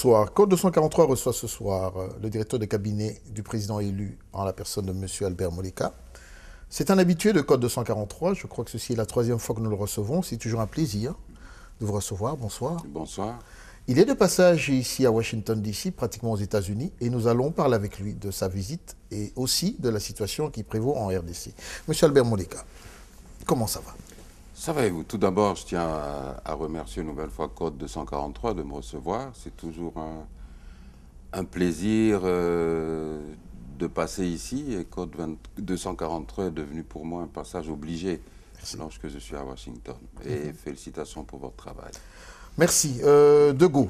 bonsoir. Code 243 reçoit ce soir le directeur de cabinet du président élu en la personne de M. Albert Moleka. C'est un habitué de Code 243. Je crois que ceci est la troisième fois que nous le recevons. C'est toujours un plaisir de vous recevoir. Bonsoir. Bonsoir. Il est de passage ici à Washington, D.C., pratiquement aux États-Unis, et nous allons parler avec lui de sa visite et aussi de la situation qui prévaut en RDC. M. Albert Moleka, comment ça va? Ça va et vous? Tout d'abord, je tiens à remercier une nouvelle fois Code 243 de me recevoir. C'est toujours un plaisir de passer ici. Et Code 243 est devenu pour moi un passage obligé lorsque je suis à Washington. Et félicitations pour votre travail. Merci. Degaut,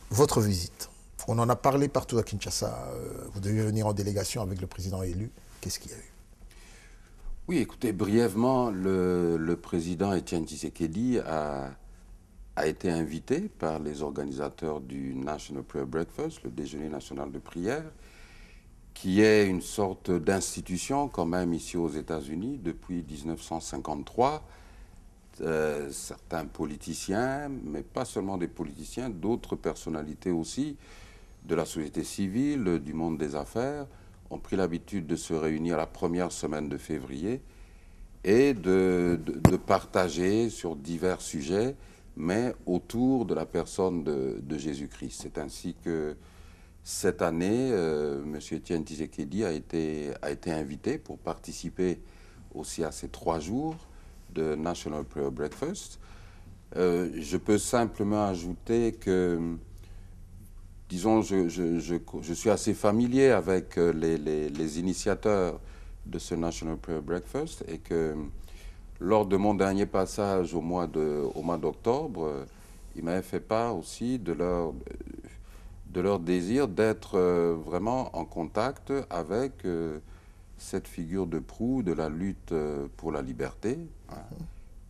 votre visite. On en a parlé partout à Kinshasa. Vous deviez venir en délégation avec le président élu. Qu'est-ce qu'il y a eu? Oui, écoutez, brièvement, le président Etienne Tshisekedi a été invité par les organisateurs du National Prayer Breakfast, le déjeuner national de prière, qui est une sorte d'institution quand même ici aux États-Unis depuis 1953. Certains politiciens, mais pas seulement des politiciens, d'autres personnalités aussi, de la société civile, du monde des affaires, ont pris l'habitude de se réunir la première semaine de février et de partager sur divers sujets, mais autour de la personne de Jésus-Christ. C'est ainsi que cette année, M. Etienne Tshisekedi a été invité pour participer aussi à ces 3 jours de National Prayer Breakfast. Je peux simplement ajouter que, disons, je suis assez familier avec les initiateurs de ce National Prayer Breakfast et que lors de mon dernier passage au mois d'octobre, ils m'avaient fait part aussi de leur désir d'être vraiment en contact avec cette figure de proue de la lutte pour la liberté, hein,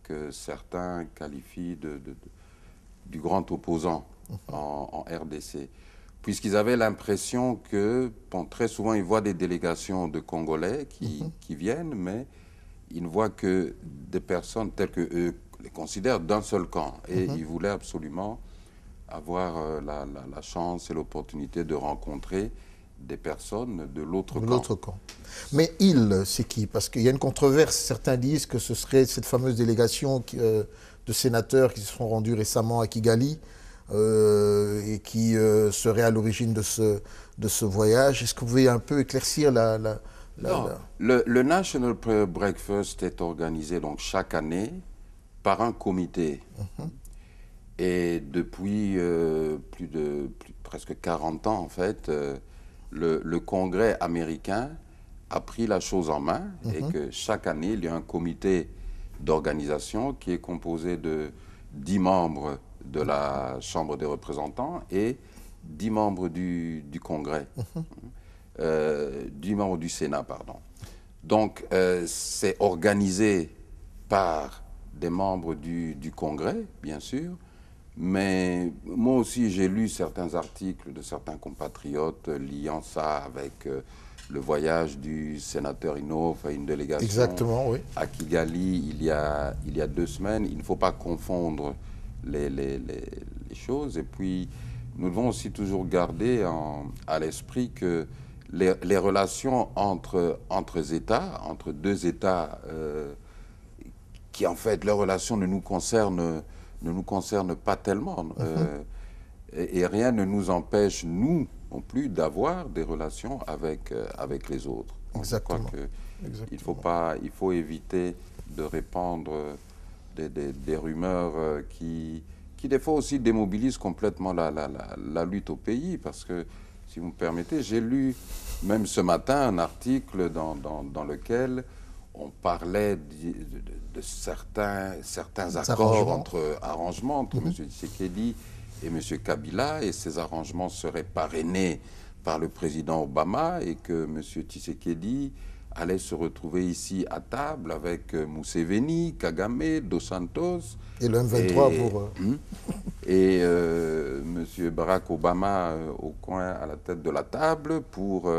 que certains qualifient du grand opposant en RDC. Puisqu'ils avaient l'impression que, bon, très souvent, ils voient des délégations de Congolais qui viennent, mais ils ne voient que des personnes telles qu'eux les considèrent d'un seul camp. Et ils voulaient absolument avoir la chance et l'opportunité de rencontrer des personnes de l'autre camp. Mais c'est qui? Parce qu'il y a une controverse. Certains disent que ce serait cette fameuse délégation de sénateurs qui se sont rendus récemment à Kigali, et qui serait à l'origine de ce voyage. Est-ce que vous pouvez un peu éclaircir le National Prayer Breakfast est organisé donc chaque année par un comité. Et depuis presque 40 ans, en fait, le Congrès américain a pris la chose en main et que chaque année, il y a un comité d'organisation qui est composé de 10 membres de la Chambre des représentants et 10 membres du Congrès, 10 membres du Sénat, pardon. Donc, c'est organisé par des membres du Congrès, bien sûr, mais moi aussi, j'ai lu certains articles de certains compatriotes liant ça avec le voyage du sénateur Inhofe à une délégation à Kigali il y a 2 semaines. Il ne faut pas confondre les choses. Et puis, nous devons aussi toujours garder à l'esprit que les relations entre États, entre 2 États, qui en fait, leurs relations ne nous concernent pas tellement. Et rien ne nous empêche, nous non plus, d'avoir des relations avec les autres. Exactement. Je crois qu'il faut éviter de répandre des rumeurs qui des fois aussi démobilisent complètement la lutte au pays. Parce que, si vous me permettez, j'ai lu même ce matin un article dans lequel on parlait de certains arrangements entre M. Tshisekedi et M. Kabila, et ces arrangements seraient parrainés par le président Obama, et que M. Tshisekedi allait se retrouver ici à table avec Museveni, Kagame, Dos Santos. Et le M23 et M. Barack Obama au coin, à la tête de la table, pour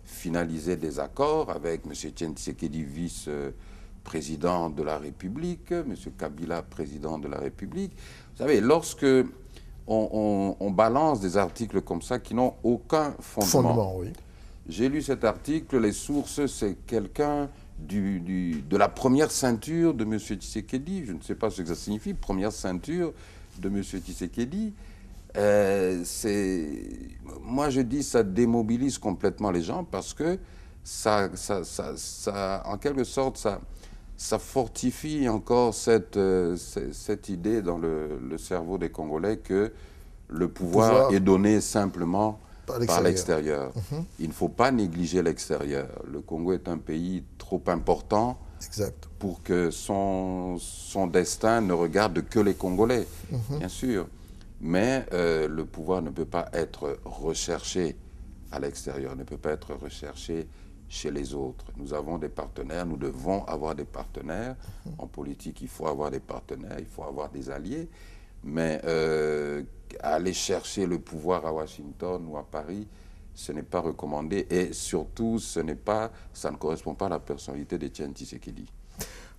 finaliser des accords avec M. Etienne Tshisekedi, vice-président de la République, M. Kabila, président de la République. Vous savez, lorsque on balance des articles comme ça qui n'ont aucun fondement. Oui. J'ai lu cet article, les sources, c'est quelqu'un de la première ceinture de M. Tshisekedi. Je ne sais pas ce que ça signifie, première ceinture de M. Tshisekedi. Moi, je dis ça démobilise complètement les gens parce que ça en quelque sorte, ça fortifie encore cette idée dans le cerveau des Congolais que le pouvoir est donné simplement par l'extérieur. Il ne faut pas négliger l'extérieur. Le Congo est un pays trop important pour que son destin ne regarde que les Congolais, bien sûr. Mais le pouvoir ne peut pas être recherché à l'extérieur, ne peut pas être recherché chez les autres. Nous avons des partenaires, nous devons avoir des partenaires. En politique, il faut avoir des partenaires, il faut avoir des alliés. Mais aller chercher le pouvoir à Washington ou à Paris, ce n'est pas recommandé. Et surtout, ça ne correspond pas à la personnalité d'Etienne Tshisekedi.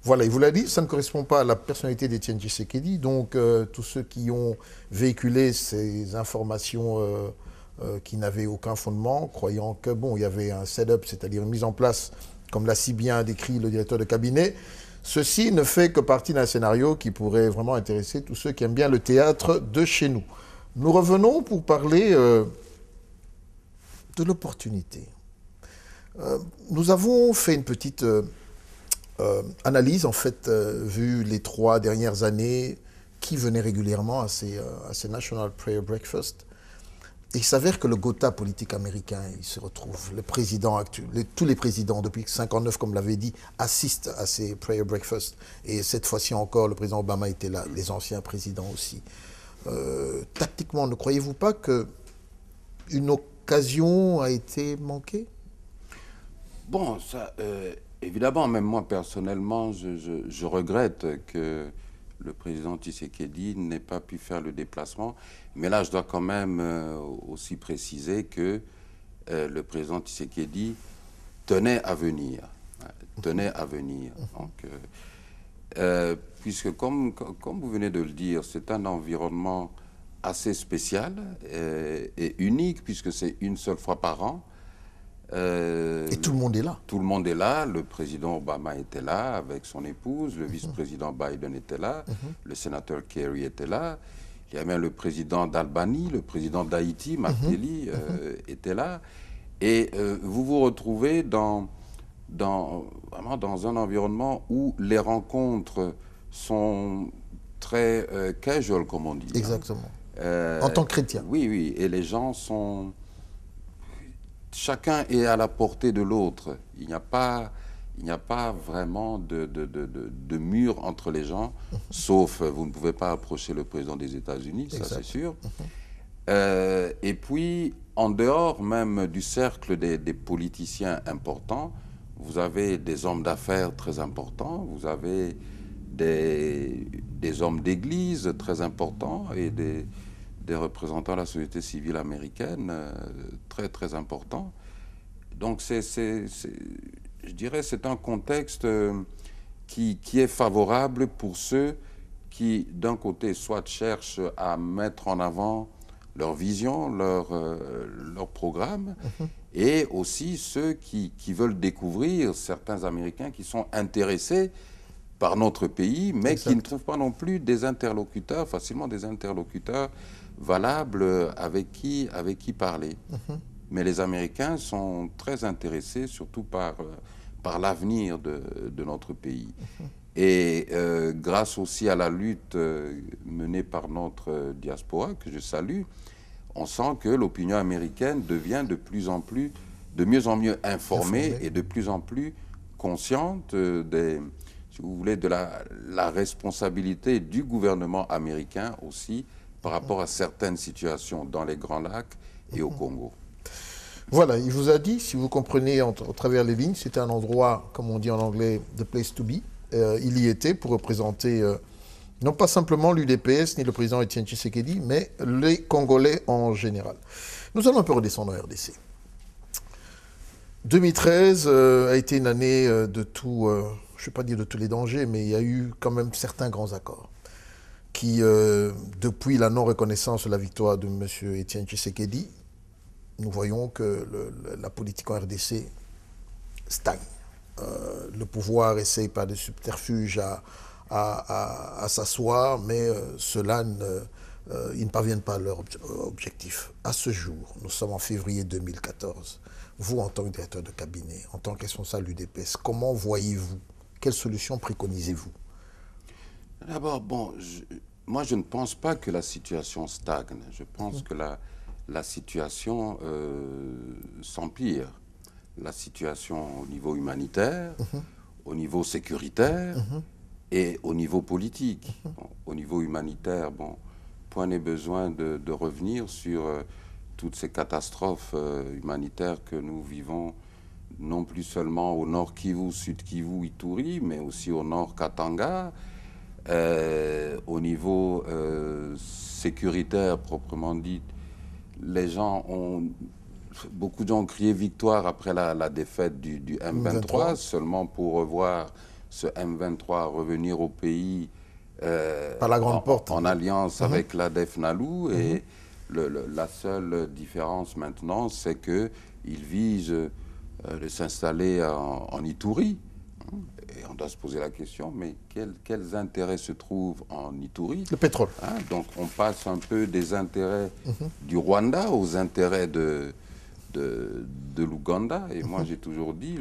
Voilà, il vous l'a dit, ça ne correspond pas à la personnalité d'Etienne Tshisekedi. Donc, tous ceux qui ont véhiculé ces informations qui n'avaient aucun fondement, croyant que, bon, il y avait un setup, c'est-à-dire une mise en place, comme l'a si bien décrit le directeur de cabinet, ceci ne fait que partie d'un scénario qui pourrait vraiment intéresser tous ceux qui aiment bien le théâtre de chez nous. Nous revenons pour parler de l'opportunité. Nous avons fait une petite analyse, en fait, vu les 3 dernières années, qui venaient régulièrement à ces National Prayer Breakfast. Et il s'avère que le Gotha politique américain, il se retrouve. Le président actuel, tous les présidents, depuis 1959, comme l'avait dit, assistent à ces Prayer Breakfast. Et cette fois-ci encore, le président Obama était là, les anciens présidents aussi. Tactiquement, ne croyez-vous pas qu'une occasion a été manquée? Bon, ça, évidemment, même moi personnellement, je regrette que le président Tshisekedi n'ait pas pu faire le déplacement. Mais là, je dois quand même aussi préciser que le président Tshisekedi tenait à venir. Tenait à venir. Donc, puisque, comme vous venez de le dire, c'est un environnement assez spécial et unique, puisque c'est une seule fois par an. Et tout le monde est là. Tout le monde est là. Le président Obama était là avec son épouse. Le vice-président Biden était là. Le sénateur Kerry était là. Il y a même le président d'Albanie, le président d'Haïti, Martelly, était là. Et vous vous retrouvez vraiment dans un environnement où les rencontres sont très casual, comme on dit. Exactement. En tant que chrétien. Oui, oui. Et les gens sont... Chacun est à la portée de l'autre. Il n'y a pas vraiment de mur entre les gens, sauf vous ne pouvez pas approcher le président des États-Unis, ça c'est sûr. Et puis, en dehors même du cercle des politiciens importants, vous avez des hommes d'affaires très importants, vous avez des hommes d'église très importants et des représentants de la société civile américaine très, très importants. Donc, je dirais c'est un contexte qui est favorable pour ceux qui, d'un côté, soit cherchent à mettre en avant leur vision, leur programme, et aussi ceux qui veulent découvrir certains Américains qui sont intéressés par notre pays, mais qui ne trouvent pas non plus des interlocuteurs, facilement des interlocuteurs valables avec qui parler. Mais les Américains sont très intéressés, surtout par l'avenir de notre pays. Et grâce aussi à la lutte menée par notre diaspora, que je salue, on sent que l'opinion américaine devient de mieux en mieux informée et de plus en plus consciente si vous voulez, de la responsabilité du gouvernement américain aussi par rapport à certaines situations dans les Grands Lacs et au Congo. Voilà, il vous a dit, si vous comprenez au travers les lignes, c'était un endroit, comme on dit en anglais, the place to be. Il y était pour représenter non pas simplement l'UDPS ni le président Etienne Tshisekedi, mais les Congolais en général. Nous allons un peu redescendre en RDC. 2013 a été une année de tout, je ne vais pas dire de tous les dangers, mais il y a eu quand même certains grands accords. qui, depuis la non-reconnaissance de la victoire de M. Étienne Tshisekedi, nous voyons que la politique en RDC stagne. Le pouvoir essaye par des subterfuges à s'asseoir, mais ceux-là, ils ne parviennent pas à leur objectif. À ce jour, nous sommes en février 2014. Vous, en tant que directeur de cabinet, en tant que responsable UDPS, comment voyez-vous? Quelles solutions préconisez-vous? D'abord, bon, moi je ne pense pas que la situation stagne. Je pense que la situation s'empire. La situation au niveau humanitaire, au niveau sécuritaire et au niveau politique. Bon, au niveau humanitaire, bon, point n'est besoin de revenir sur toutes ces catastrophes humanitaires que nous vivons, non plus seulement au nord Kivu, sud Kivu, Ituri, mais aussi au nord Katanga. Au niveau sécuritaire proprement dit, beaucoup de gens ont crié victoire après la défaite du M23, seulement pour revoir ce M23 revenir au pays par la grande porte, en alliance avec l'ADF NALU. Et la seule différence maintenant, c'est qu'ils visent de s'installer en Ituri. Et on doit se poser la question, mais quels intérêts se trouvent en Ituri? Le pétrole. Donc on passe un peu des intérêts du Rwanda aux intérêts de l'Ouganda. Et moi j'ai toujours dit,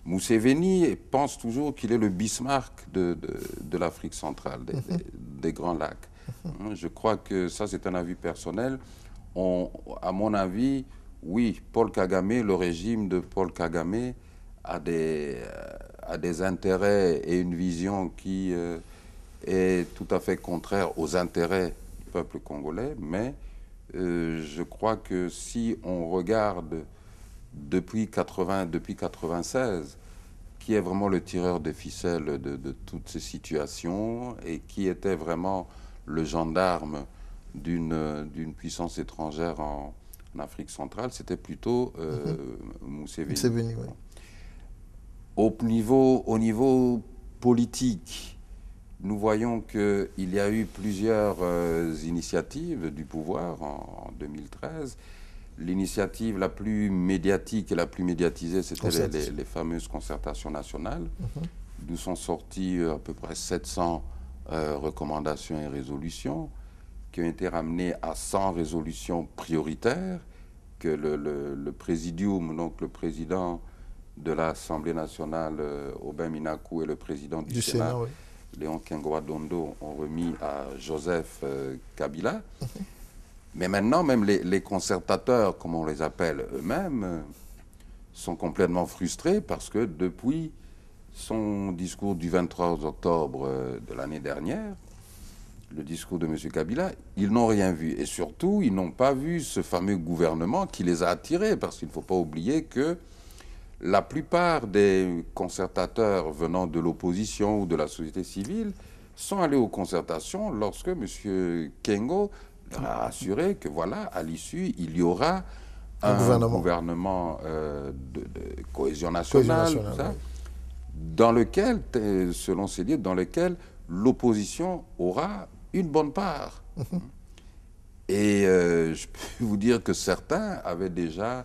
Museveni pense toujours qu'il est le Bismarck de l'Afrique centrale, des Grands Lacs. Je crois que ça c'est un avis personnel. À mon avis, oui, Paul Kagame, le régime de Paul Kagame a des intérêts et une vision qui est tout à fait contraire aux intérêts du peuple congolais, mais je crois que si on regarde depuis 1996, qui est vraiment le tireur de ficelle de toutes ces situations et qui était vraiment le gendarme d'une puissance étrangère en Afrique centrale, c'était plutôt Museveni. Museveni, oui. Au niveau politique, nous voyons qu'il y a eu plusieurs initiatives du pouvoir en 2013. L'initiative la plus médiatique et la plus médiatisée, c'était les fameuses concertations nationales, d'où sont sorties à peu près 700 recommandations et résolutions, qui ont été ramenées à 100 résolutions prioritaires, que le présidium, donc le président de l'Assemblée nationale, Aubin Minakou, et le président du Sénat, oui, Léon Kengoa Dondo, ont remis à Joseph Kabila. Mais maintenant, même les concertateurs, comme on les appelle eux-mêmes, sont complètement frustrés parce que depuis son discours du 23 octobre de l'année dernière, le discours de M. Kabila, ils n'ont rien vu. Et surtout, ils n'ont pas vu ce fameux gouvernement qui les a attirés, parce qu'il ne faut pas oublier que la plupart des concertateurs venant de l'opposition ou de la société civile sont allés aux concertations lorsque M. Kengo leur a assuré que voilà, à l'issue, il y aura un gouvernement de cohésion nationale, oui, dans lequel, selon ses dires, dans lequel l'opposition aura une bonne part. Et je peux vous dire que certains avaient déjà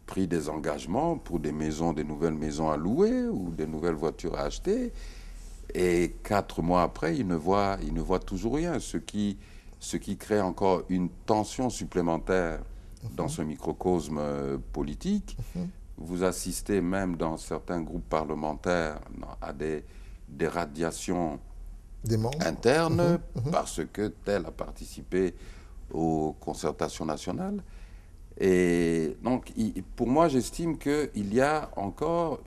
pris des engagements pour des nouvelles maisons à louer ou des nouvelles voitures à acheter. Et 4 mois après, ils ne voient toujours rien, ce qui crée encore une tension supplémentaire dans ce microcosme politique. Vous assistez même dans certains groupes parlementaires à des radiations internes parce que tel a participé aux concertations nationales. Et donc, pour moi, j'estime qu'il y a encore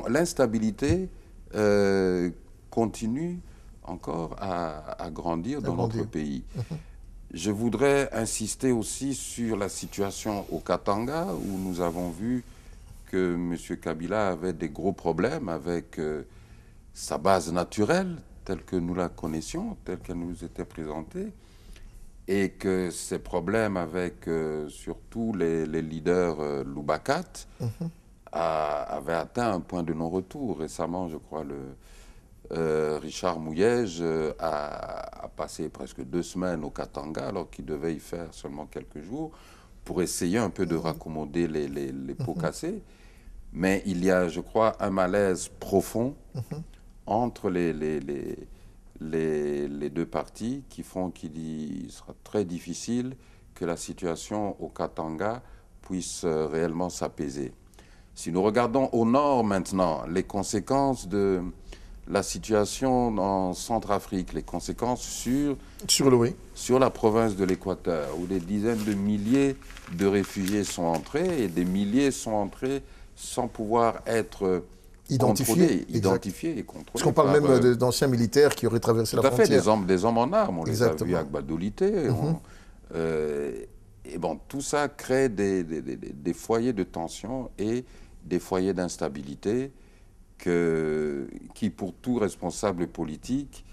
l'instabilité continue encore à grandir dans notre pays. Je voudrais insister aussi sur la situation au Katanga, où nous avons vu que M. Kabila avait des gros problèmes avec sa base naturelle, telle que nous la connaissions, telle qu'elle nous était présentée, et que ces problèmes avec surtout les leaders Loubakat avaient atteint un point de non-retour. Récemment, je crois, Richard Mouyej a passé presque 2 semaines au Katanga alors qu'il devait y faire seulement quelques jours pour essayer un peu de raccommoder les pots cassés. Mais il y a, je crois, un malaise profond entre les deux parties qui font qu'il sera très difficile que la situation au Katanga puisse réellement s'apaiser. Si nous regardons au nord maintenant, les conséquences de la situation en Centrafrique, les conséquences sur la province de l'Équateur, où des dizaines de milliers de réfugiés sont entrés et des milliers sont entrés sans pouvoir être identifiés et contrôlés. Parce qu'on parle même d'anciens militaires qui auraient traversé la frontière. Tout à fait, des hommes en armes, on les a vus à Gbadolité. Et bon, tout ça crée des foyers de tension et des foyers d'instabilité qui, pour tout responsable politique,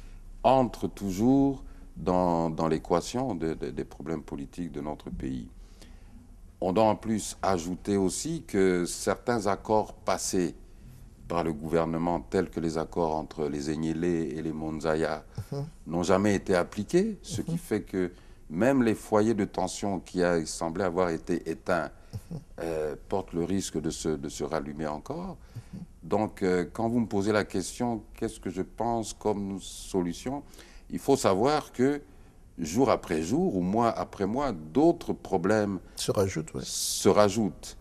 entrent toujours dans l'équation des problèmes politiques de notre pays. On doit en plus ajouter aussi que certains accords passés par le gouvernement, tels que les accords entre les Enyélé et les Monzaya, n'ont jamais été appliqués, ce qui fait que même les foyers de tension qui semblaient avoir été éteints portent le risque de se rallumer encore. Donc, quand vous me posez la question, qu'est-ce que je pense comme solution, il faut savoir que jour après jour ou mois après mois, d'autres problèmes se rajoutent.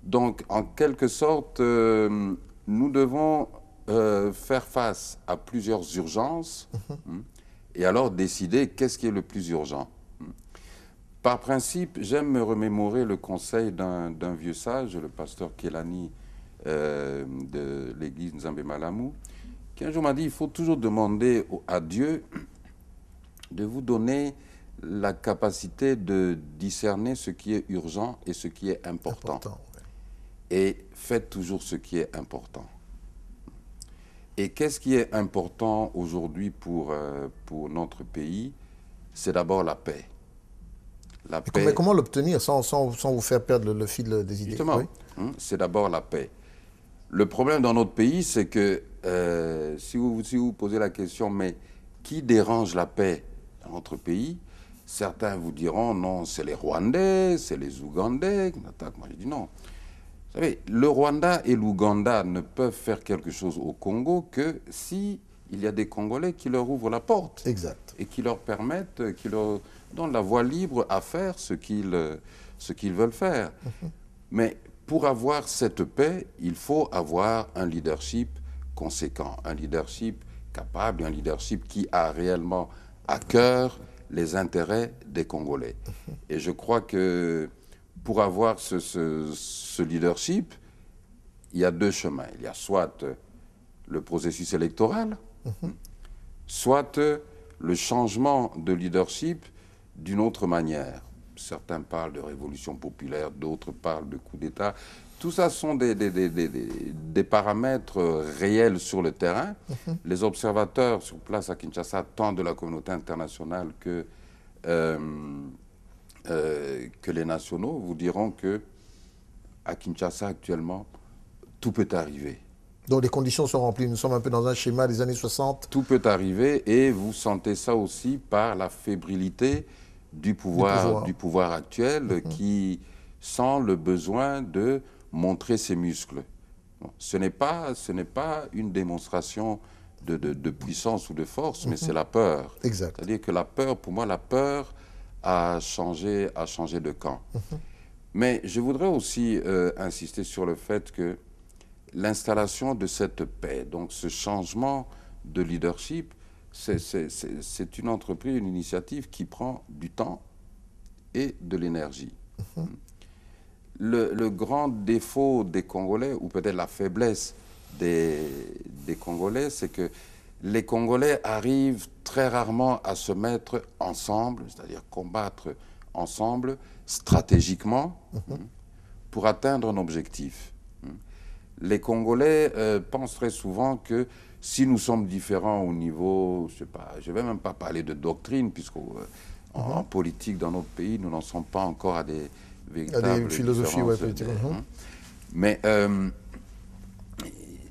Donc, en quelque sorte, nous devons faire face à plusieurs urgences et alors décider qu'est-ce qui est le plus urgent. Par principe, j'aime me remémorer le conseil d'un vieux sage, le pasteur Kelani de l'église Nzambe Malamu, qui un jour m'a dit, il faut toujours demander à Dieu de vous donner la capacité de discerner ce qui est urgent et ce qui est important. Et faites toujours ce qui est important. Et qu'est-ce qui est important aujourd'hui pour notre pays? C'est d'abord la paix. Mais comment l'obtenir sans vous faire perdre le fil des idées? Justement, c'est d'abord la paix. Le problème dans notre pays, c'est que si vous posez la question, mais qui dérange la paix dans notre pays? Certains vous diront, non, c'est les Rwandais, c'est les Ougandais qui m'attaquent. Moi, je dis non. Vous savez, le Rwanda et l'Ouganda ne peuvent faire quelque chose au Congo que si il y a des Congolais qui leur ouvrent la porte. Exact. Et qui leur permettent, qui leur donnent la voie libre à faire ce qu'ils veulent faire. Mais pour avoir cette paix, il faut avoir un leadership conséquent, un leadership capable, un leadership qui a réellement à cœur les intérêts des Congolais. Et je crois que pour avoir ce leadership, il y a deux chemins. Il y a soit le processus électoral, soit le changement de leadership d'une autre manière. Certains parlent de révolution populaire, d'autres parlent de coup d'État. Tout ça sont des paramètres réels sur le terrain. Les observateurs sur place à Kinshasa, tant de la communauté internationale que les nationaux, vous diront que à Kinshasa actuellement, tout peut arriver. Donc les conditions sont remplies. Nous sommes un peu dans un schéma des années 60. Tout peut arriver et vous sentez ça aussi par la fébrilité du pouvoir actuel qui sent le besoin de montrer ses muscles. Bon, ce n'est pas une démonstration de puissance ou de force, mais c'est la peur. Exact. C'est-à-dire que la peur, pour moi, la peur a changé de camp. Mais je voudrais aussi insister sur le fait que l'installation de cette paix, donc ce changement de leadership, c'est une entreprise, une initiative qui prend du temps et de l'énergie. Le grand défaut des Congolais, ou peut-être la faiblesse des Congolais, c'est que les Congolais arrivent très rarement à se mettre ensemble, c'est-à-dire combattre ensemble, stratégiquement, pour atteindre un objectif. Les Congolais pensent très souvent que si nous sommes différents au niveau, je sais pas, je ne vais même pas parler de doctrine, puisqu'en politique dans notre pays, nous n'en sommes pas encore à des véritables philosophies, différences. Mais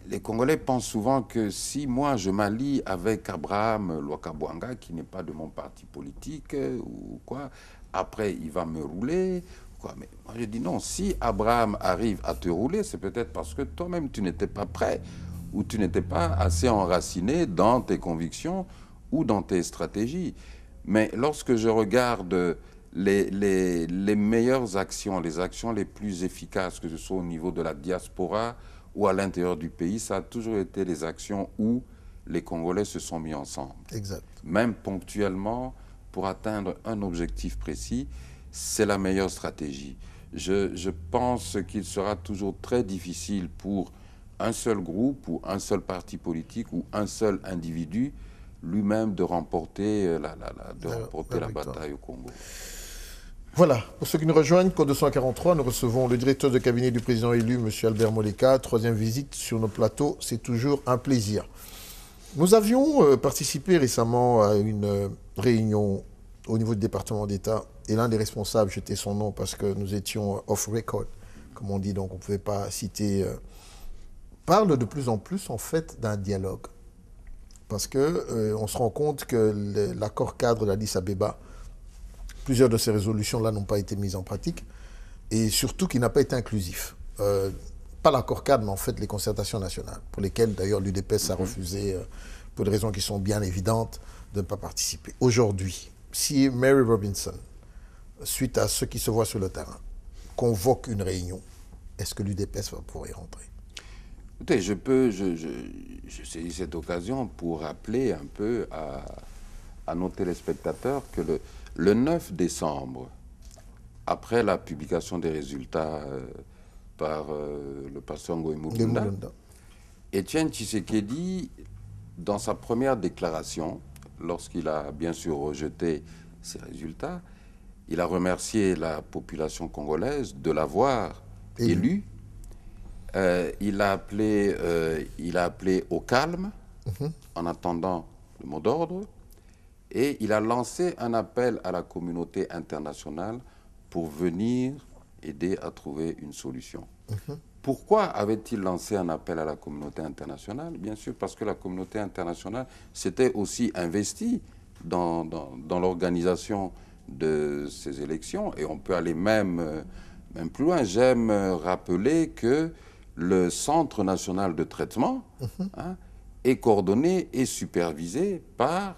les Congolais pensent souvent que si moi je m'allie avec Abraham Lwakabwanga, qui n'est pas de mon parti politique ou quoi, après il va me rouler. Quoi. Mais moi je dis non, si Abraham arrive à te rouler, c'est peut-être parce que toi-même tu n'étais pas prêt ou tu n'étais pas assez enraciné dans tes convictions ou dans tes stratégies. Mais lorsque je regarde les meilleures actions, les actions les plus efficaces, que ce soit au niveau de la diaspora ou à l'intérieur du pays, ça a toujours été les actions où les Congolais se sont mis ensemble. Exact. Même ponctuellement, pour atteindre un objectif précis, c'est la meilleure stratégie. Je pense qu'il sera toujours très difficile pour un seul groupe ou un seul parti politique ou un seul individu lui-même de remporter la bataille au Congo. Voilà, pour ceux qui nous rejoignent, code 243, nous recevons le directeur de cabinet du président élu, M. Albert Moleka. Troisième visite sur nos plateaux, c'est toujours un plaisir. Nous avions participé récemment à une réunion au niveau du département d'État et l'un des responsables, j'étais son nom parce que nous étions off-record, comme on dit, donc on ne pouvait pas citer, parle de plus en plus en fait d'un dialogue. Parce qu'on se rend compte que l'accord cadre d'Addis Abeba, plusieurs de ces résolutions-là n'ont pas été mises en pratique et surtout qu'il n'a pas été inclusif. Pas l'accord cadre, mais en fait les concertations nationales, pour lesquelles d'ailleurs l'UDPS a refusé, pour des raisons qui sont bien évidentes, de ne pas participer. Aujourd'hui, si Mary Robinson, suite à ce qui se voit sur le terrain, convoque une réunion, est-ce que l'UDPS va pouvoir y rentrer? Écoutez, je saisis cette occasion pour rappeler un peu à nos téléspectateurs que le 9 décembre, après la publication des résultats par le pasteur Ngoï Mulunda, Étienne Tshisekedi, dans sa première déclaration, lorsqu'il a bien sûr rejeté ces résultats, il a remercié la population congolaise de l'avoir élu. Il a appelé au calme en attendant le mot d'ordre et il a lancé un appel à la communauté internationale pour venir aider à trouver une solution. Pourquoi avait-il lancé un appel à la communauté internationale? Bien sûr parce que la communauté internationale s'était aussi investie dans l'organisation de ces élections et on peut aller même plus loin. J'aime rappeler que le Centre national de traitement est coordonné et supervisé par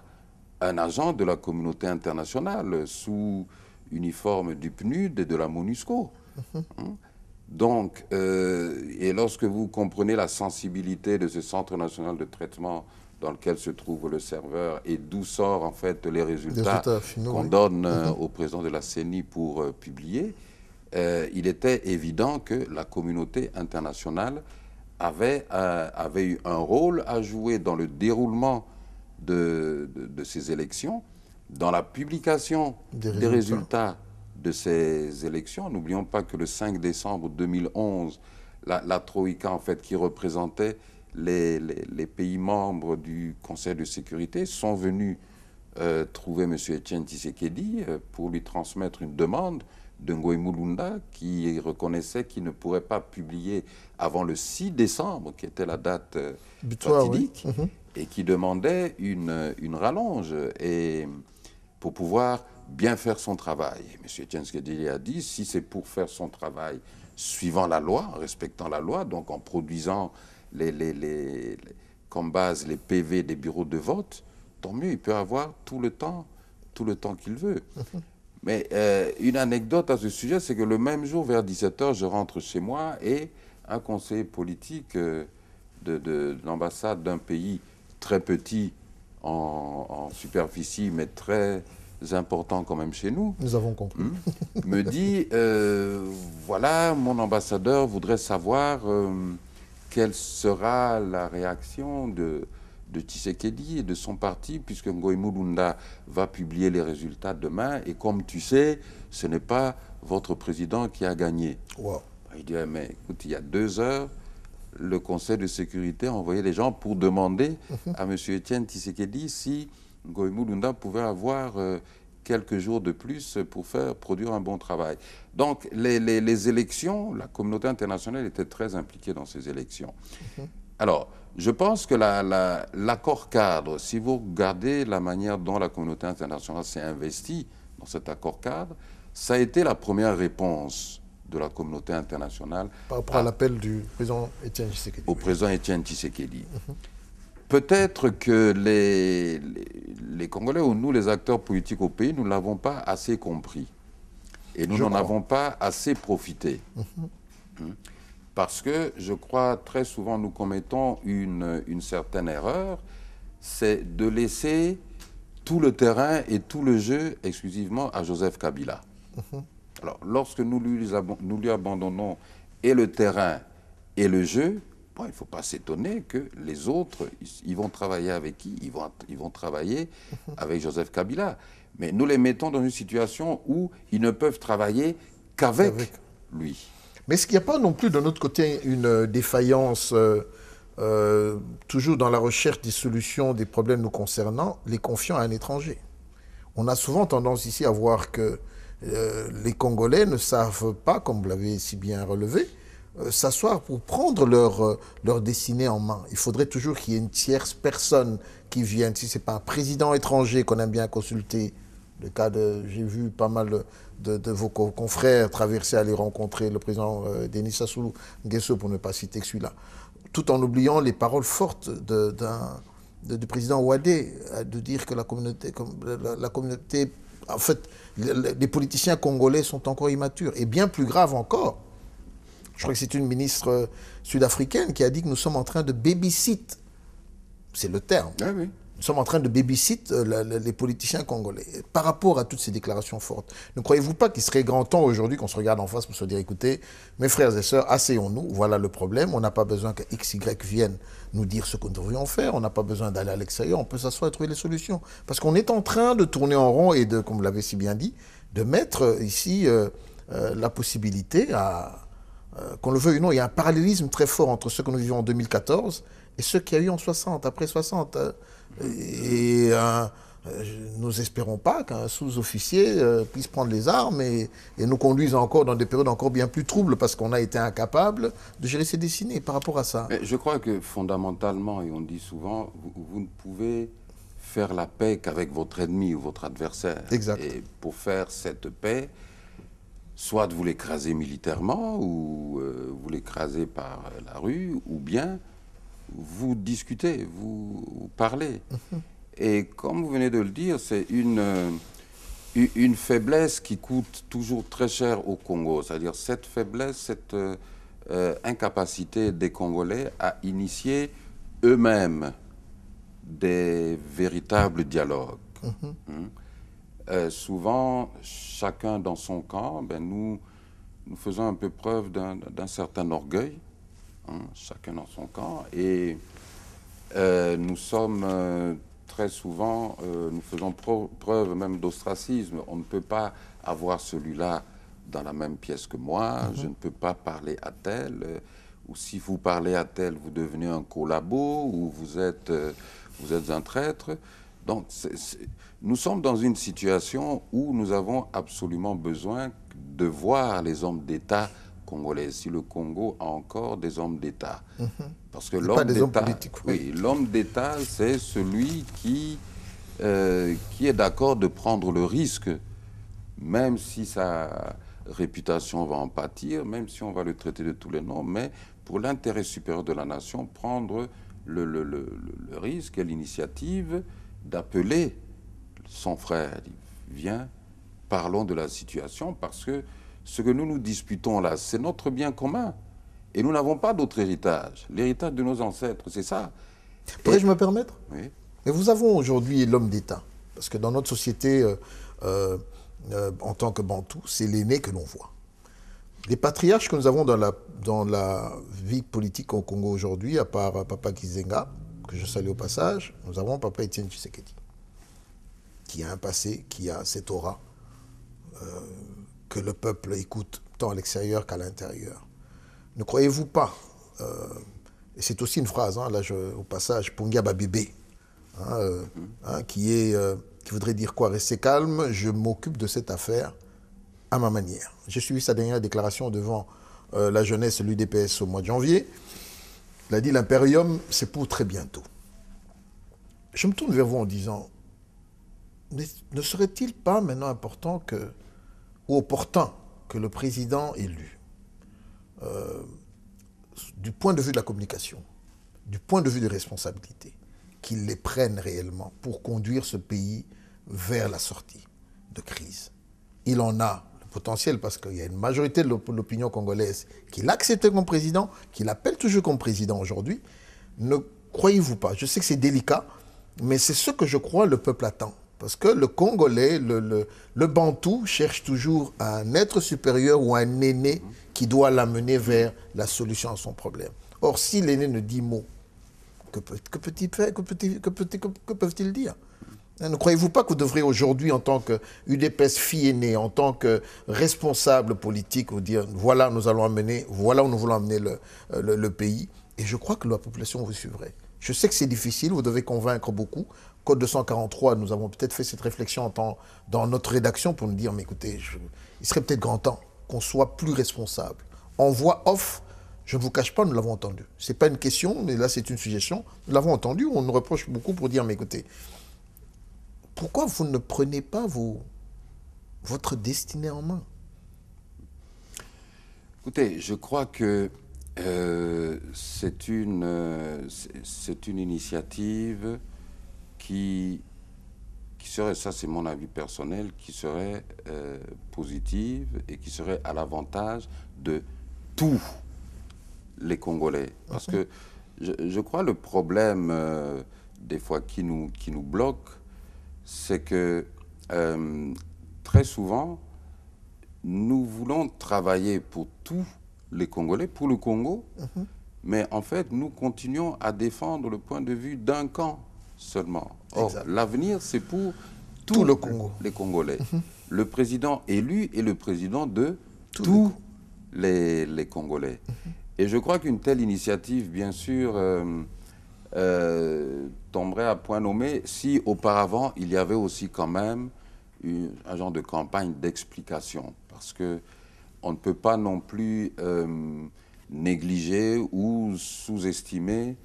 un agent de la communauté internationale sous uniforme du PNUD et de la MONUSCO. Donc, et lorsque vous comprenez la sensibilité de ce Centre national de traitement dans lequel se trouve le serveur et d'où sortent en fait les résultats qu'on donne au président de la CENI pour publier, il était évident que la communauté internationale avait eu un rôle à jouer dans le déroulement de ces élections, dans la publication des résultats de ces élections. N'oublions pas que le 5 décembre 2011, la Troïka, en fait, qui représentait les pays membres du Conseil de sécurité, sont venus trouver M. Étienne Tshisekedi pour lui transmettre une demande de Ngoï Mulunda qui reconnaissait qu'il ne pourrait pas publier avant le 6 décembre, qui était la date fatidique, et qui demandait une rallonge et pour pouvoir bien faire son travail. M. Étienne Tshisekedi a dit, si c'est pour faire son travail suivant la loi, en respectant la loi, donc en produisant comme base les PV des bureaux de vote, tant mieux, il peut avoir tout le temps qu'il veut. Mais une anecdote à ce sujet, c'est que le même jour, vers 17h, je rentre chez moi et un conseiller politique de l'ambassade d'un pays très petit en superficie, mais très important quand même chez nous. Nous avons compris. Me dit, voilà, mon ambassadeur voudrait savoir quelle sera la réaction de Tshisekedi et de son parti, puisque Ngoï Mulunda va publier les résultats demain, et comme tu sais, ce n'est pas votre président qui a gagné. Wow. Il dit, mais écoute, il y a 2 heures, le Conseil de sécurité a envoyé les gens pour demander à M. Étienne Tshisekedi si Ngoï Mulunda pouvait avoir quelques jours de plus pour produire un bon travail. Donc, les élections, la communauté internationale était très impliquée dans ces élections. Alors, je pense que l'accord cadre, si vous regardez la manière dont la communauté internationale s'est investie dans cet accord cadre, ça a été la première réponse de la communauté internationale Par rapport à l'appel du président Étienne Tshisekedi. au président Étienne Tshisekedi. Peut-être que les Congolais ou nous, les acteurs politiques au pays, nous ne l'avons pas assez compris. Et nous n'en avons pas assez profité. Parce que je crois très souvent nous commettons une certaine erreur, c'est de laisser tout le terrain et tout le jeu exclusivement à Joseph Kabila. Alors, lorsque nous lui abandonnons et le terrain et le jeu, bon, il ne faut pas s'étonner que les autres, ils vont travailler avec qui? Ils vont travailler avec Joseph Kabila. Mais nous les mettons dans une situation où ils ne peuvent travailler qu'avec lui. Mais est-ce qu'il n'y a pas non plus de notre côté une défaillance, toujours dans la recherche des solutions des problèmes nous concernant, les confiant à un étranger? On a souvent tendance ici à voir que les Congolais ne savent pas, comme vous l'avez si bien relevé, s'asseoir pour prendre leur destinée en main. Il faudrait toujours qu'il y ait une tierce personne qui vienne. Si ce n'est pas un président étranger qu'on aime bien consulter, le cas de, j'ai vu pas mal de vos confrères traverser, aller rencontrer le président Denis Sassou Nguesso, pour ne pas citer que celui-là, tout en oubliant les paroles fortes du président Ouadé, de dire que la communauté, en fait, les politiciens congolais sont encore immatures. Et bien plus grave encore, je crois que c'est une ministre sud-africaine qui a dit que nous sommes en train de babysit, c'est le terme, Ah oui. nous sommes en train de babysit les politiciens congolais. Par rapport à toutes ces déclarations fortes, ne croyez-vous pas qu'il serait grand temps aujourd'hui qu'on se regarde en face pour se dire, écoutez, mes frères et sœurs, asseyons-nous, voilà le problème, on n'a pas besoin que X, Y vienne nous dire ce que nous devrions faire, on n'a pas besoin d'aller à l'extérieur, on peut s'asseoir et trouver les solutions. Parce qu'on est en train de tourner en rond et de, comme vous l'avez si bien dit, de mettre ici la possibilité à... qu'on le veuille ou non, il y a un parallélisme très fort entre ce que nous vivons en 2014 et ce qu'il y a eu en 60, après 60. Et nous espérons pas qu'un sous-officier puisse prendre les armes et nous conduise encore dans des périodes encore bien plus troubles parce qu'on a été incapable de gérer ses destinées par rapport à ça. Mais je crois que fondamentalement, et on dit souvent, vous ne pouvez faire la paix qu'avec votre ennemi ou votre adversaire. Exact. Et pour faire cette paix, soit vous l'écrasez militairement ou vous l'écrasez par la rue, ou bien vous discutez, vous parlez. Et comme vous venez de le dire, c'est une faiblesse qui coûte toujours très cher au Congo. C'est-à-dire cette faiblesse, cette incapacité des Congolais à initier eux-mêmes des véritables dialogues. Souvent, chacun dans son camp, nous faisons un peu preuve d'un certain orgueil, chacun dans son camp, et nous sommes très souvent, nous faisons preuve même d'ostracisme. On ne peut pas avoir celui-là dans la même pièce que moi, je ne peux pas parler à tel, ou si vous parlez à tel, vous devenez un collabo, ou vous êtes un traître. Donc, nous sommes dans une situation où nous avons absolument besoin de voir les hommes d'État congolais, si le Congo a encore des hommes d'État. Parce que l'homme d'État, oui, l'homme d'État, c'est celui qui est d'accord de prendre le risque, même si sa réputation va en pâtir, même si on va le traiter de tous les noms, mais pour l'intérêt supérieur de la nation, prendre le risque et l'initiative d'appeler son frère. Viens, parlons de la situation, parce que ce que nous disputons là, c'est notre bien commun. Et nous n'avons pas d'autre héritage. L'héritage de nos ancêtres, c'est ça. Pourrais-je me permettre? Oui. Mais vous avez aujourd'hui l'homme d'État. Parce que dans notre société, en tant que Bantou, c'est l'aîné que l'on voit. Les patriarches que nous avons dans la vie politique au Congo aujourd'hui, à part Papa Kizenga, que je salue au passage, nous avons Papa Étienne Tshisekedi, qui a un passé, qui a cette aura que le peuple écoute tant à l'extérieur qu'à l'intérieur. Ne croyez-vous pas, et c'est aussi une phrase, là au passage, Pungia Babébé, qui voudrait dire quoi? Restez calme, je m'occupe de cette affaire à ma manière. J'ai suivi sa dernière déclaration devant la jeunesse, l'UDPS, au mois de janvier. Il a dit l'impérium, c'est pour très bientôt. Je me tourne vers vous en disant, ne serait-il pas maintenant important ou opportun que le président élu, du point de vue de la communication, du point de vue des responsabilités, qu'il les prenne réellement pour conduire ce pays vers la sortie de crise. Il en a le potentiel parce qu'il y a une majorité de l'opinion congolaise qui l'a accepté comme président, qui l'appelle toujours comme président aujourd'hui. Ne croyez-vous pas, je sais que c'est délicat, mais c'est ce que je crois le peuple attend. Parce que le Congolais, le Bantou cherche toujours un être supérieur ou un aîné qui doit l'amener vers la solution à son problème. Or, si l'aîné ne dit mot, que peut-il faire, que peuvent-ils dire? Ne croyez-vous pas que vous devrez aujourd'hui, en tant qu'UDPS fille aînée, en tant que responsable politique, vous dire voilà, nous allons amener, voilà où nous voulons amener le pays. Et je crois que la population vous suivrait. Je sais que c'est difficile, vous devez convaincre beaucoup. Code 243, nous avons peut-être fait cette réflexion dans notre rédaction pour nous dire, mais écoutez, il serait peut-être grand temps qu'on soit plus responsable. En voix off, je ne vous cache pas, nous l'avons entendu. Ce n'est pas une question, mais là c'est une suggestion. Nous l'avons entendu, on nous reproche beaucoup pour dire, mais écoutez, pourquoi vous ne prenez pas votre destinée en main? Écoutez, je crois que c'est une initiative qui serait, ça c'est mon avis personnel, qui serait positive et qui serait à l'avantage de tous les Congolais. Parce que je crois le problème des fois qui nous bloque, c'est que très souvent, nous voulons travailler pour tous les Congolais, pour le Congo, mais en fait, nous continuons à défendre le point de vue d'un camp seulement. Or, l'avenir, c'est pour tout le Congo, les Congolais. Le président élu est le président de tous les Congolais. Et je crois qu'une telle initiative, bien sûr, tomberait à point nommé si auparavant, il y avait aussi quand même un genre de campagne d'explication. Parce que on ne peut pas non plus négliger ou sous-estimer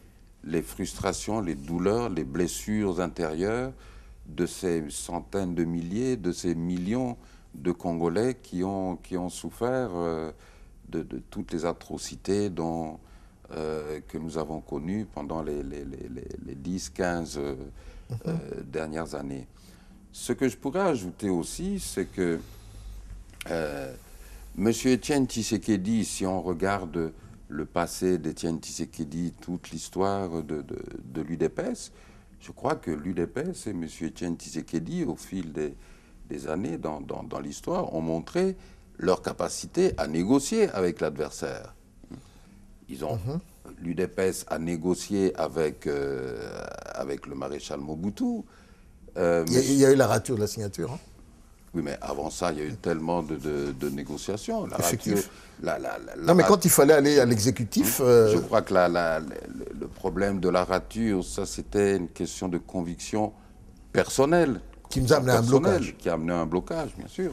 les frustrations, les douleurs, les blessures intérieures de ces centaines de milliers, de ces millions de Congolais qui ont souffert de toutes les atrocités que nous avons connues pendant les 10-15 dernières années. Ce que je pourrais ajouter aussi, c'est que M. Etienne Tshisekedi, si on regarde le passé d'Etienne Tshisekedi, toute l'histoire de l'UDPS, je crois que l'UDPS et M. Etienne Tshisekedi, au fil des années dans l'histoire, ont montré leur capacité à négocier avec l'adversaire. L'UDPS a négocié avec le maréchal Mobutu. Il y a eu la rature de la signature. Hein. Oui, mais avant ça, il y a eu tellement de négociations. Effectif. Non, mais quand il fallait aller à l'exécutif... Je crois que le problème de la rature, ça, c'était une question de conviction personnelle. Qui nous a amené à un blocage. Qui a amené à un blocage, bien sûr.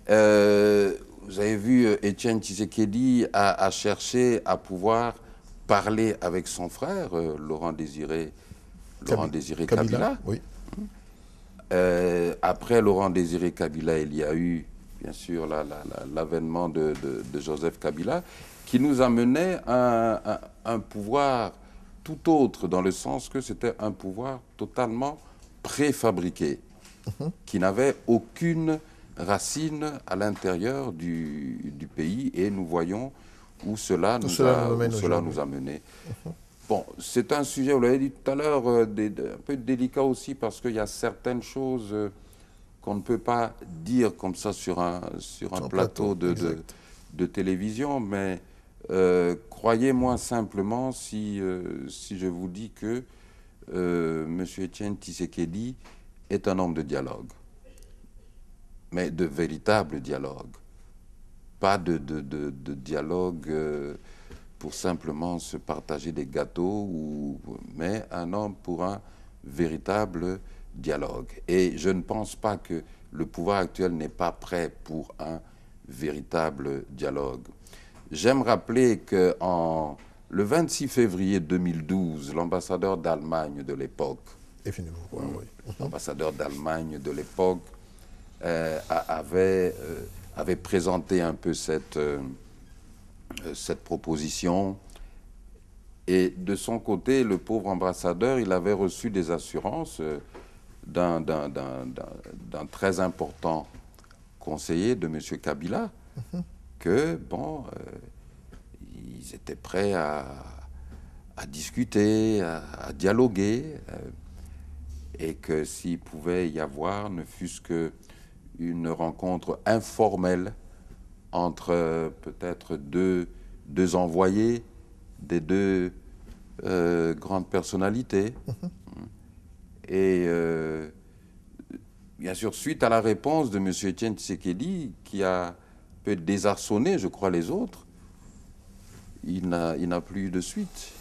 Vous avez vu, Etienne Tshisekedi a cherché à pouvoir parler avec son frère, Laurent Désiré Kabila. Oui. Après Laurent Désiré Kabila, il y a eu, bien sûr, l'avènement de Joseph Kabila, qui nous amenait un pouvoir tout autre, dans le sens que c'était un pouvoir totalement préfabriqué, qui n'avait aucune racine à l'intérieur du pays, et nous voyons où cela nous a menés. Bon, c'est un sujet, vous l'avez dit tout à l'heure, un peu délicat aussi, parce qu'il y a certaines choses qu'on ne peut pas dire comme ça sur un plateau de télévision, mais croyez-moi simplement si je vous dis que M. Etienne Tshisekedi est un homme de dialogue, mais de véritable dialogue, pas de dialogue pour simplement se partager des gâteaux, mais un homme pour un véritable dialogue. Et je ne pense pas que le pouvoir actuel n'est pas prêt pour un véritable dialogue. J'aime rappeler qu'en Le 26 février 2012, l'ambassadeur d'Allemagne de l'époque, l'ambassadeur d'Allemagne de l'époque avait présenté un peu cette proposition. Et de son côté, le pauvre ambassadeur, il avait reçu des assurances d'un très important conseiller de M. Kabila, que, bon, ils étaient prêts à discuter, à dialoguer, et que s'il pouvait y avoir, ne fût-ce qu'une rencontre informelle entre peut-être deux envoyés des deux grandes personnalités. Et bien sûr, suite à la réponse de M. Etienne Tshisekedi, qui a peu désarçonné, je crois, les autres, il n'a plus eu de suite.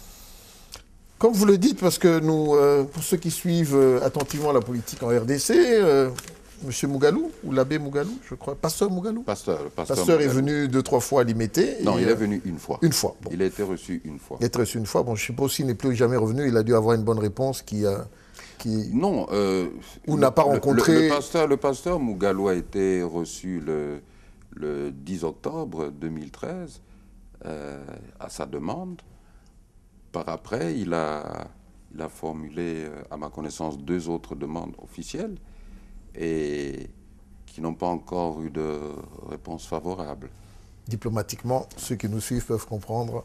Comme vous le dites, parce que nous, pour ceux qui suivent attentivement la politique en RDC, M. Mougalou, ou l'abbé Mougalou, je crois, pasteur Mougalou. Pasteur est venu 2-3 fois à l'Imété. Non, il est venu une fois. Une fois. Bon. Il a été reçu une fois. Il a été reçu une fois. Bon, je suppose qu'il n'est plus jamais revenu. Il a dû avoir une bonne réponse Non. Ou n'a pas rencontré... Le pasteur Mougalou a été reçu le 10 octobre 2013 à sa demande. Par après, il a formulé, à ma connaissance, 2 autres demandes officielles et qui n'ont pas encore eu de réponse favorable. Diplomatiquement, ceux qui nous suivent peuvent comprendre.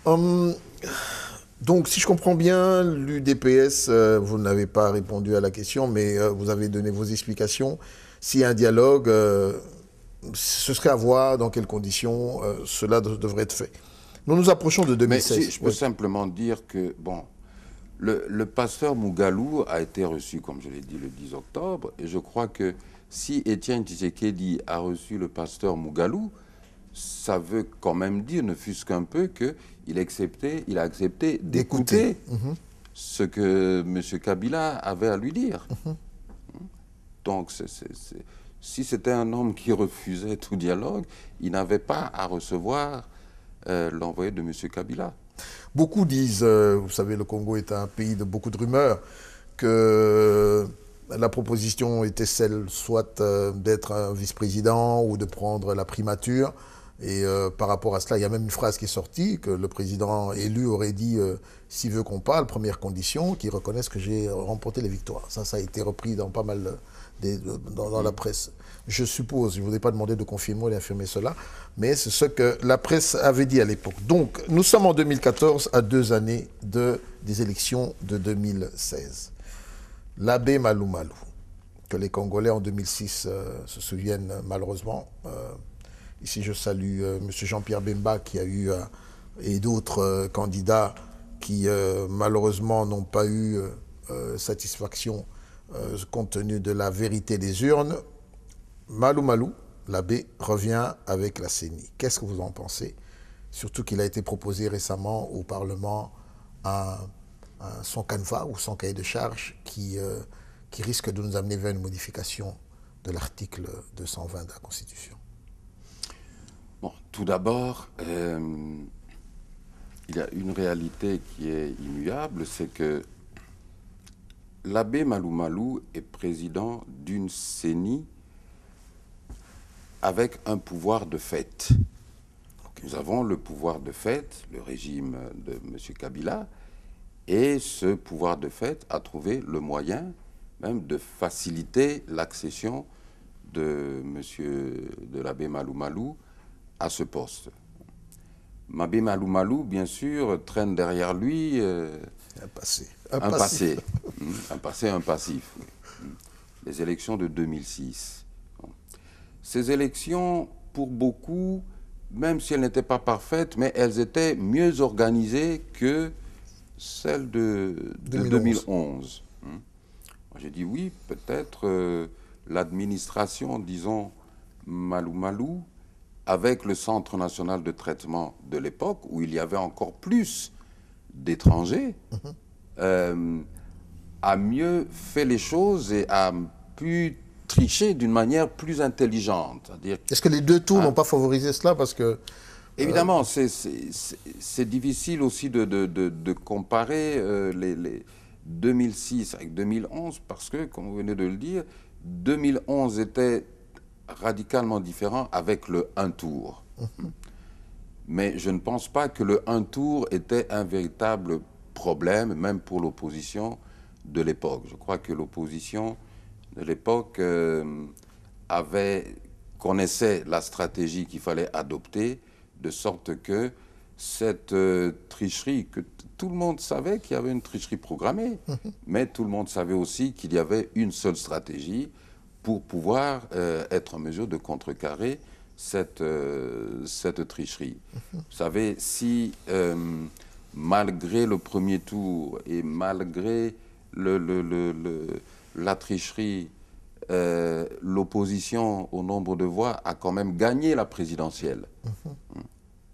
Donc, si je comprends bien, l'UDPS, vous n'avez pas répondu à la question, mais vous avez donné vos explications. S'il y a un dialogue, ce serait à voir dans quelles conditions cela devrait être fait. Nous nous approchons de 2016. Mais si je peux simplement dire que, bon, le pasteur Mougalou a été reçu, comme je l'ai dit, le 10 octobre, et je crois que si Etienne Tshisekedi a reçu le pasteur Mougalou, ça veut quand même dire, ne fût-ce qu'un peu, qu'il a accepté d'écouter ce que M. Kabila avait à lui dire. Donc, si c'était un homme qui refusait tout dialogue, il n'avait pas à recevoir l'envoyé de M. Kabila. Beaucoup disent, vous savez, le Congo est un pays de beaucoup de rumeurs, que la proposition était celle soit d'être un vice-président ou de prendre la primature. Et par rapport à cela, il y a même une phrase qui est sortie, que le président élu aurait dit s'il veut qu'on parle, première condition, qu'il reconnaisse que j'ai remporté les victoires. Ça a été repris dans pas mal dans la presse. Je suppose, je ne voudrais pas demander de confirmer ou d'infirmer cela, mais c'est ce que la presse avait dit à l'époque. Donc, nous sommes en 2014, à 2 années des élections de 2016. L'abbé Malou Malou, que les Congolais en 2006 se souviennent malheureusement. Ici, je salue M. Jean-Pierre Bemba qui a eu, et d'autres candidats qui malheureusement n'ont pas eu satisfaction compte tenu de la vérité des urnes. Malou Malou, l'abbé, revient avec la CENI. Qu'est-ce que vous en pensez? Surtout qu'il a été proposé récemment au Parlement son canevas ou son cahier de charges qui risque de nous amener vers une modification de l'article 220 de la Constitution. Bon, tout d'abord, il y a une réalité qui est immuable, c'est que l'abbé Malou Malou est président d'une CENI avec un pouvoir de fait. Nous avons le pouvoir de fait, le régime de M. Kabila, et ce pouvoir de fait a trouvé le moyen même de faciliter l'accession de l'abbé Malou Malou à ce poste. L'abbé Malou Malou, bien sûr, traîne derrière lui un passé, un passif. Les élections de 2006. Ces élections, pour beaucoup, même si elles n'étaient pas parfaites, mais elles étaient mieux organisées que celles de 2011. J'ai dit oui, peut-être l'administration, disons, Malou Malou, avec le Centre national de traitement de l'époque, où il y avait encore plus d'étrangers, a mieux fait les choses et a pu tricher d'une manière plus intelligente. Est-ce que les deux tours n'ont pas favorisé cela? Parce que Évidemment, c'est difficile aussi de comparer les 2006 avec 2011 parce que, comme vous venez de le dire, 2011 était radicalement différent avec le un tour. Mais je ne pense pas que le un tour était un véritable problème, même pour l'opposition de l'époque. Je crois que l'opposition de l'époque connaissait la stratégie qu'il fallait adopter, de sorte que cette tricherie, que tout le monde savait qu'il y avait une tricherie programmée, mais tout le monde savait aussi qu'il y avait une seule stratégie pour pouvoir être en mesure de contrecarrer cette tricherie. Vous savez, si malgré le premier tour et malgré la tricherie, l'opposition au nombre de voix a quand même gagné la présidentielle.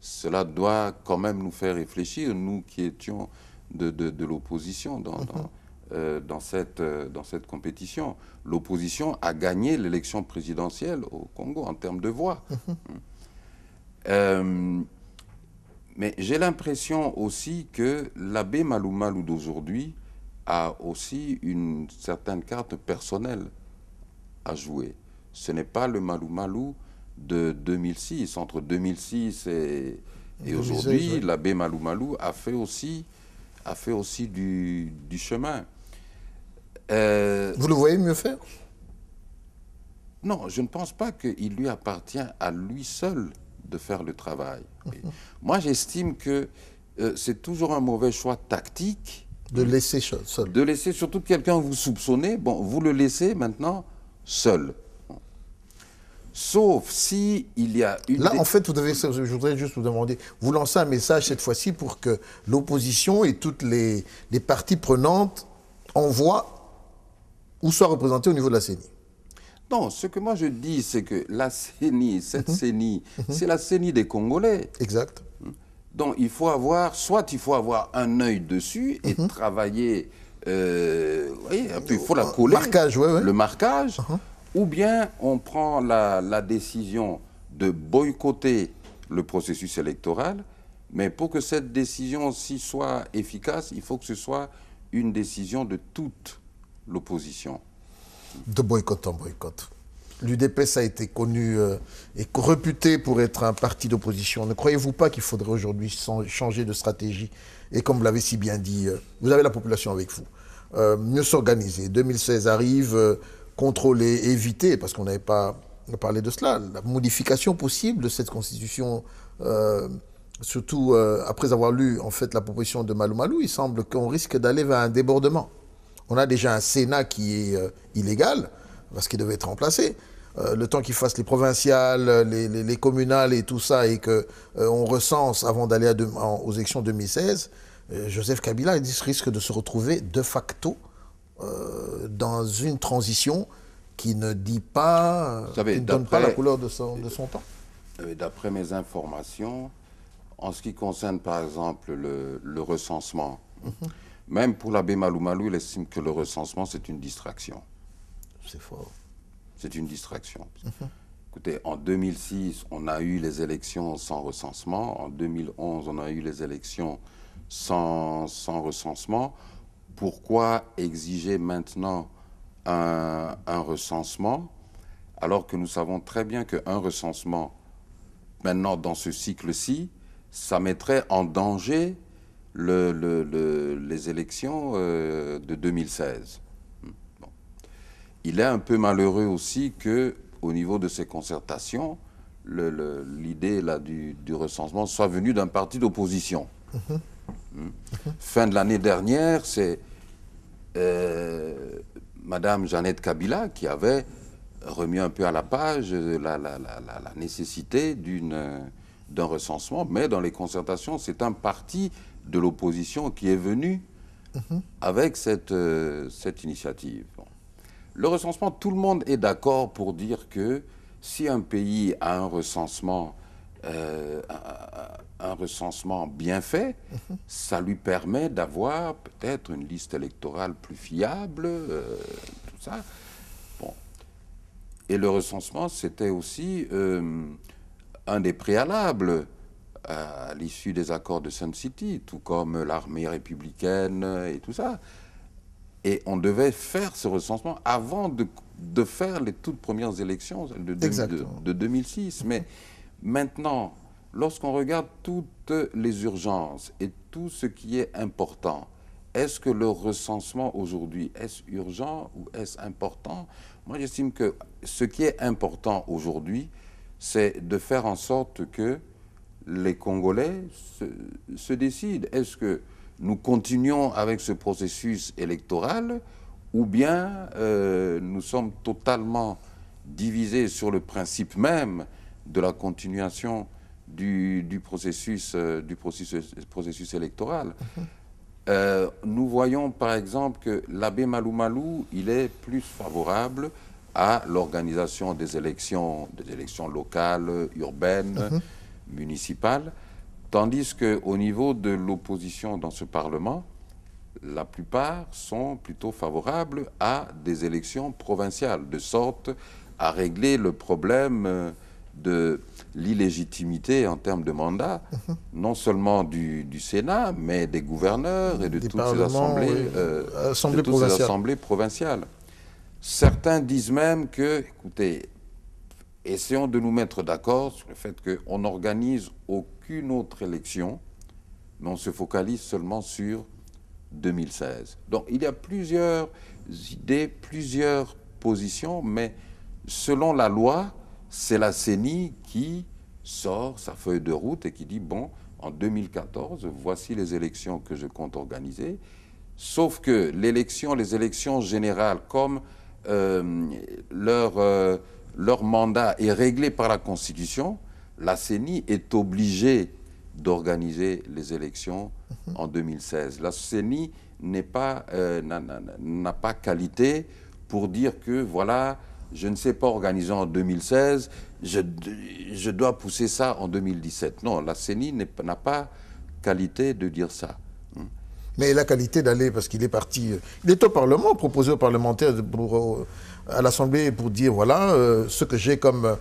Cela doit quand même nous faire réfléchir, nous qui étions de l'opposition dans cette compétition. L'opposition a gagné l'élection présidentielle au Congo en termes de voix. Mais j'ai l'impression aussi que l'abbé Malou Malou d'aujourd'hui a aussi une certaine carte personnelle à jouer. Ce n'est pas le Malou Malou de 2006. Entre 2006 et aujourd'hui, oui. L'abbé Malou Malou a fait aussi du chemin. Vous le voyez mieux faire? Non, je ne pense pas qu'il lui appartient à lui seul de faire le travail. Moi, j'estime que c'est toujours un mauvais choix tactique. De laisser seul. De laisser surtout quelqu'un vous soupçonnez, bon, vous le laissez maintenant seul. Sauf si il y a une... Là, en fait, je voudrais juste vous demander, vous lancez un message cette fois-ci pour que l'opposition et toutes les parties prenantes envoient ou soient représentées au niveau de la CENI. Non, ce que moi je dis, c'est que la CENI, cette CENI, c'est la CENI des Congolais. Exact. Donc il faut avoir un œil dessus et travailler, vous voyez, un peu, il faut la coller. Marquage, ouais. Le marquage. Ou bien on prend la décision de boycotter le processus électoral, mais pour que cette décision-ci soit efficace, il faut que ce soit une décision de toute l'opposition. De boycott en boycott. L'UDPS a été connu et réputé pour être un parti d'opposition. Ne croyez-vous pas qu'il faudrait aujourd'hui changer de stratégie? Et comme vous l'avez si bien dit, vous avez la population avec vous. Mieux s'organiser. 2016 arrive, contrôler, éviter, parce qu'on n'avait pas parlé de cela, la modification possible de cette constitution, surtout après avoir lu en fait la proposition de Malou Malou, il semble qu'on risque d'aller vers un débordement. On a déjà un Sénat qui est illégal, parce qu'il devait être remplacé. Le temps qu'il fasse les provinciales, les communales et tout ça, et qu'on recense avant d'aller aux élections 2016, Joseph Kabila risque de se retrouver de facto dans une transition qui ne dit pas, qui ne donne pas la couleur de son temps. D'après mes informations, en ce qui concerne par exemple le recensement, même pour l'abbé Malou Malou, il estime que le recensement c'est une distraction. C'est fort. C'est une distraction. Écoutez, en 2006, on a eu les élections sans recensement. En 2011, on a eu les élections sans recensement. Pourquoi exiger maintenant un recensement alors que nous savons très bien qu'un recensement, maintenant dans ce cycle-ci, ça mettrait en danger les élections de 2016. Bon. Il est un peu malheureux aussi qu'au niveau de ces concertations, l'idée du recensement soit venue d'un parti d'opposition. Fin de l'année dernière, c'est Madame Jeannette Kabila qui avait remis un peu à la page la nécessité d'un recensement, mais dans les concertations, c'est un parti de l'opposition qui est venu avec cette initiative. Bon. Le recensement, tout le monde est d'accord pour dire que si un pays a un recensement bien fait, ça lui permet d'avoir peut-être une liste électorale plus fiable, tout ça. Bon. Et le recensement, c'était aussi un des préalables à l'issue des accords de Sun City, tout comme l'armée républicaine et tout ça. Et on devait faire ce recensement avant de faire les toutes premières élections de 2006. Mais maintenant, lorsqu'on regarde toutes les urgences et tout ce qui est important, est-ce que le recensement aujourd'hui, est-ce urgent ou est-ce important? Moi, j'estime que ce qui est important aujourd'hui, c'est de faire en sorte que les Congolais se décident. Est-ce que nous continuons avec ce processus électoral ou bien nous sommes totalement divisés sur le principe même de la continuation du processus électoral. Nous voyons par exemple que l'abbé Malou Malou, il est plus favorable à l'organisation des élections locales, urbaines, municipales, tandis qu'au niveau de l'opposition dans ce Parlement, la plupart sont plutôt favorables à des élections provinciales, de sorte à régler le problème de l'illégitimité en termes de mandat, non seulement du Sénat, mais des gouverneurs et de toutes ces assemblées provinciales. Certains disent même que, écoutez, essayons de nous mettre d'accord sur le fait qu'on n'organise aucune autre élection, mais on se focalise seulement sur 2016. Donc il y a plusieurs idées, plusieurs positions, mais selon la loi, c'est la CENI qui sort sa feuille de route et qui dit, bon, en 2014, voici les élections que je compte organiser, sauf que les élections générales, comme leur mandat est réglé par la Constitution, la CENI est obligée d'organiser les élections en 2016. La CENI n'a pas qualité pour dire que, voilà, je ne sais pas organiser en 2016, je dois pousser ça en 2017. Non, la CENI n'a pas qualité de dire ça. Mais la qualité d'aller, parce qu'il est parti, il est au Parlement, proposé aux parlementaires à l'Assemblée pour dire voilà ce que j'ai comme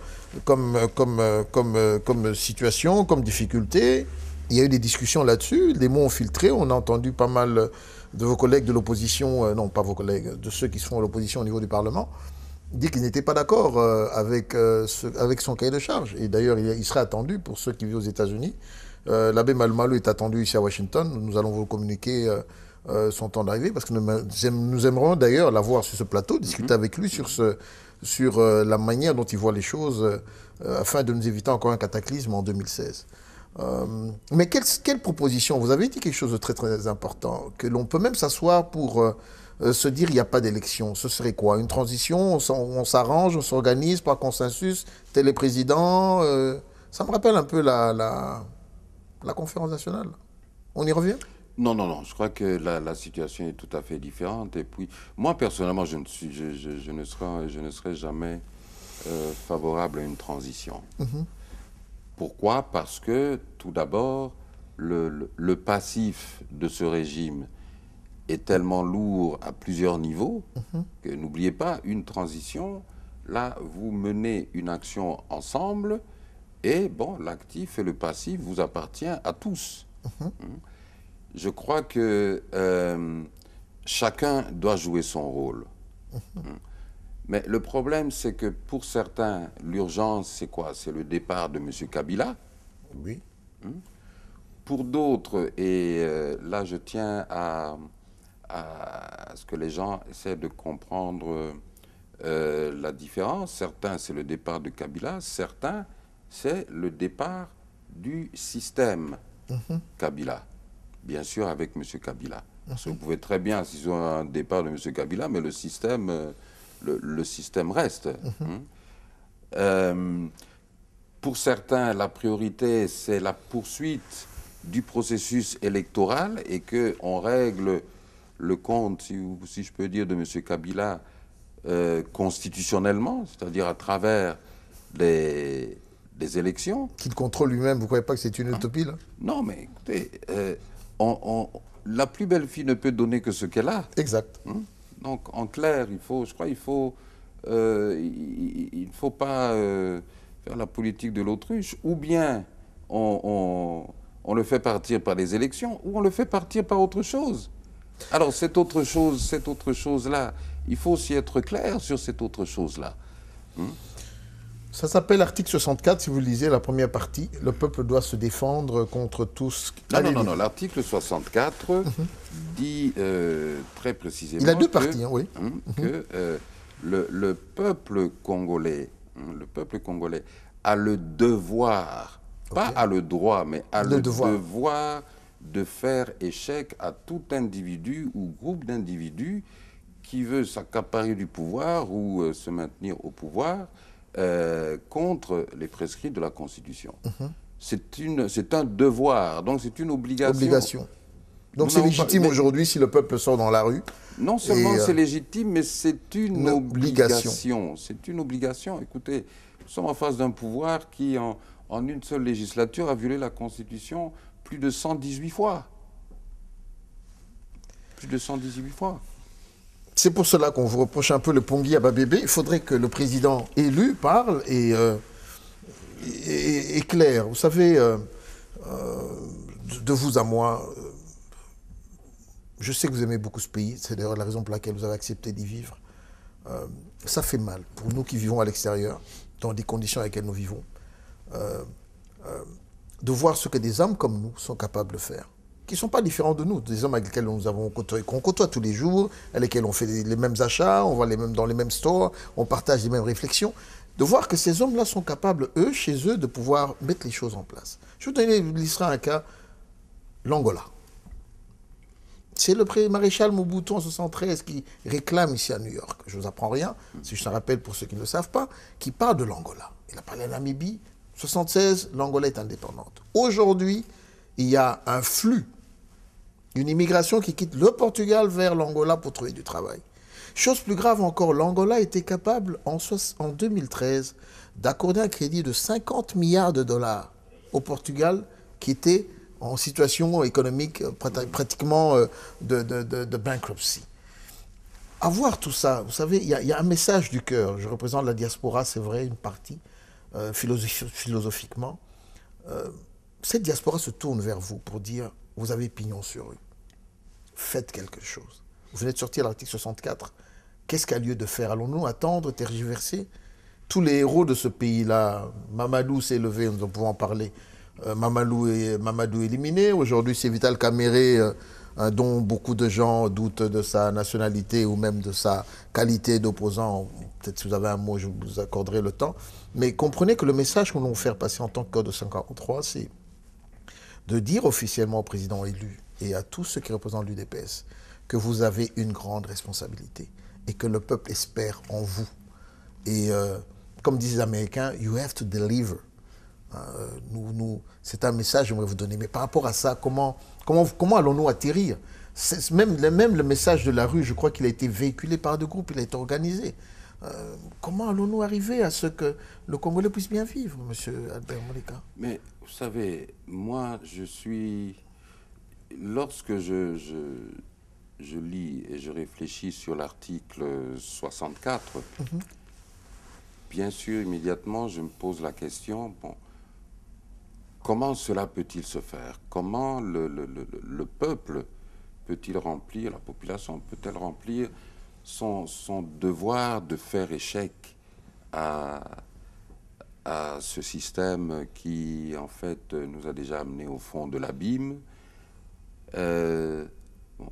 situation, comme difficulté. Il y a eu des discussions là-dessus, les mots ont filtré, on a entendu pas mal de vos collègues de l'opposition, non pas vos collègues, de ceux qui sont à l'opposition au niveau du Parlement, dire qu'ils n'étaient pas d'accord avec son cahier de charge. Et d'ailleurs, il serait attendu, pour ceux qui vivent aux États-Unis, l'abbé Malou Malou est attendu ici à Washington. Nous allons vous communiquer son temps d'arrivée, parce que nous aimerions d'ailleurs l'avoir sur ce plateau, discuter avec lui sur la manière dont il voit les choses, afin de nous éviter encore un cataclysme en 2016. Mais quelle proposition? Vous avez dit quelque chose de très très important, que l'on peut même s'asseoir pour se dire il n'y a pas d'élection. Ce serait quoi? Une transition? On s'arrange, on s'organise par consensus, tel est président. Ça me rappelle un peu la conférence nationale. On y revient? Non, non, non. Je crois que la situation est tout à fait différente. Et puis, moi, personnellement, je ne serai jamais favorable à une transition. Pourquoi? Parce que, tout d'abord, le passif de ce régime est tellement lourd à plusieurs niveaux que, n'oubliez pas, une transition, là, vous menez une action ensemble et, bon, l'actif et le passif vous appartient à tous. Je crois que chacun doit jouer son rôle. Mais le problème, c'est que pour certains, l'urgence, c'est quoi? C'est le départ de M. Kabila. Oui. Pour d'autres, et là je tiens à ce que les gens essaient de comprendre la différence. Certains, c'est le départ de Kabila. Certains, c'est le départ du système Kabila. Bien sûr, avec M. Kabila. Parce que vous pouvez très bien, s'ils ont un départ de M. Kabila, mais le système, le système reste. Pour certains, la priorité, c'est la poursuite du processus électoral et qu'on règle le compte, si je peux dire, de M. Kabila constitutionnellement, c'est-à-dire à travers des élections. Qu'il contrôle lui-même, vous ne croyez pas que c'est une utopie, là? Non, mais écoutez, la plus belle fille ne peut donner que ce qu'elle a. Exact. Donc, en clair, il ne faut pas faire la politique de l'autruche. Ou bien on le fait partir par les élections ou on le fait partir par autre chose. Alors, cette autre chose-là, il faut aussi être clair sur cette autre chose-là. Ça s'appelle l'article 64, si vous lisez la première partie. Le peuple doit se défendre contre tous... Non, l'article 64 dit très précisément... Il a deux parties, oui. Que le peuple congolais, a le devoir, pas a le droit, mais a le devoir de faire échec à tout individu ou groupe d'individus qui veut s'accaparer du pouvoir ou se maintenir au pouvoir contre les prescrits de la Constitution. C'est un devoir, donc c'est une obligation. Donc c'est légitime aujourd'hui si le peuple sort dans la rue. Non seulement c'est légitime, mais c'est une obligation. C'est une obligation. Écoutez, nous sommes en face d'un pouvoir qui, en une seule législature, a violé la Constitution plus de 118 fois. Plus de 118 fois. C'est pour cela qu'on vous reproche un peu le Pongui à Babébé. Il faudrait que le président élu parle et clair. Vous savez, de vous à moi, je sais que vous aimez beaucoup ce pays. C'est d'ailleurs la raison pour laquelle vous avez accepté d'y vivre. Ça fait mal pour nous qui vivons à l'extérieur, dans des conditions dans lesquelles nous vivons, de voir ce que des hommes comme nous sont capables de faire, qui ne sont pas différents de nous, des hommes avec lesquels nous avons côtoyé, qu'on côtoie tous les jours, avec lesquels on fait les mêmes achats, on va dans les mêmes stores, on partage les mêmes réflexions, de voir que ces hommes-là sont capables, eux, chez eux, de pouvoir mettre les choses en place. Je vais vous donner l'histoire un cas, l'Angola. C'est le maréchal Mobutu en 1973 qui réclame ici à New York, je ne vous apprends rien, si je te rappelle pour ceux qui ne le savent pas, qui parle de l'Angola. Il a parlé de Namibie, 1976, l'Angola est indépendante. Aujourd'hui, il y a un flux, une immigration qui quitte le Portugal vers l'Angola pour trouver du travail. Chose plus grave encore, l'Angola était capable, en 2013, d'accorder un crédit de 50 milliards de dollars au Portugal, qui était en situation économique pratiquement de bankruptcy. Avoir tout ça, vous savez, il y a un message du cœur. Je représente la diaspora, c'est vrai, une partie, philosophiquement. Cette diaspora se tourne vers vous pour dire, vous avez pignon sur rue. Faites quelque chose. Vous venez de sortir l'article 64. Qu'est-ce qu'il y a lieu de faire? Allons-nous attendre, tergiverser? Tous les héros de ce pays-là, Mamadou s'est levé, nous en pouvons en parler. Mamadou éliminé. Aujourd'hui, c'est Vital Kaméré, dont beaucoup de gens doutent de sa nationalité ou même de sa qualité d'opposant. Peut-être si vous avez un mot, je vous accorderai le temps. Mais comprenez que le message que nous voulons faire passer en tant que code de 53, c'est de dire officiellement au président élu et à tous ceux qui représentent l'UDPS que vous avez une grande responsabilité et que le peuple espère en vous. Et comme disent les Américains, you have to deliver. C'est un message que j'aimerais vous donner. Mais par rapport à ça, comment allons-nous atterrir? Même le message de la rue, je crois qu'il a été véhiculé par deux groupes, il a été organisé. Comment allons-nous arriver à ce que le Congolais puisse bien vivre, M. Albert Moleka? Mais vous savez, moi, lorsque je lis et je réfléchis sur l'article 64, bien sûr, immédiatement, je me pose la question, bon, comment cela peut-il se faire? Comment le peuple peut-il remplir, la population peut-elle remplir son devoir de faire échec à ce système qui, en fait, nous a déjà amenés au fond de l'abîme? Bon,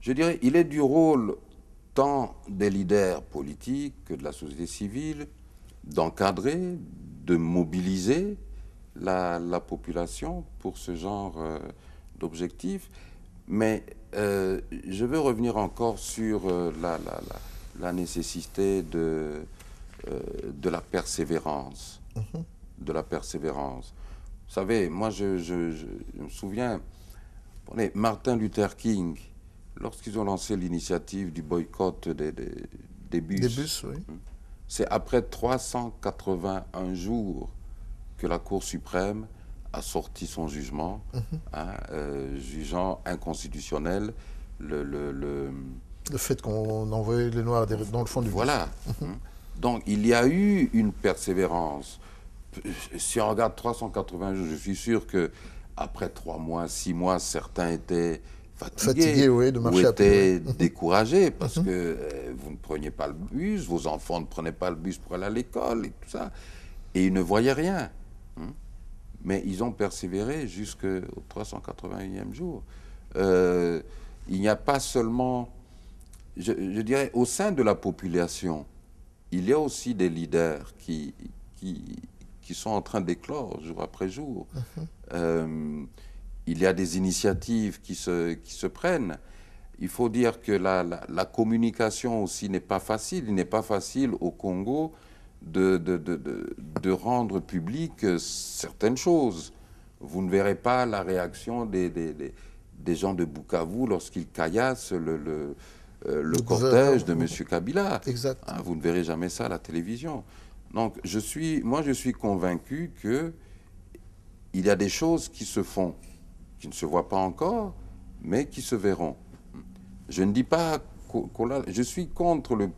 je dirais, il est du rôle tant des leaders politiques que de la société civile d'encadrer, de mobiliser la population pour ce genre d'objectifs. Mais je veux revenir encore sur la nécessité de la persévérance. De la persévérance. Vous savez, moi, je me souviens, Martin Luther King, lorsqu'ils ont lancé l'initiative du boycott des bus. Des bus, oui. C'est après 381 jours que la Cour suprême a sorti son jugement, jugeant inconstitutionnel le fait qu'on envoyait les Noirs dans le fond du bus. Voilà. Donc il y a eu une persévérance. Si on regarde 380 jours, je suis sûr que après 3 mois, 6 mois, certains étaient fatigués oui, de ou marcher à étaient découragés parce que vous ne preniez pas le bus, vos enfants ne prenaient pas le bus pour aller à l'école et tout ça. Et ils ne voyaient rien. Mais ils ont persévéré jusqu'au 381e jour. Il n'y a pas seulement, je dirais, au sein de la population, il y a aussi des leaders qui sont en train d'éclore jour après jour. Il y a des initiatives qui se prennent. Il faut dire que la communication aussi n'est pas facile. Il n'est pas facile au Congo de rendre public certaines choses. Vous ne verrez pas la réaction des gens de Bukavu lorsqu'ils caillassent le cortège de M. Kabila. Exact. Hein, vous ne verrez jamais ça à la télévision. Donc, je suis convaincu qu'il y a des choses qui se font, qui ne se voient pas encore, mais qui se verront. Je ne dis pas je suis contre le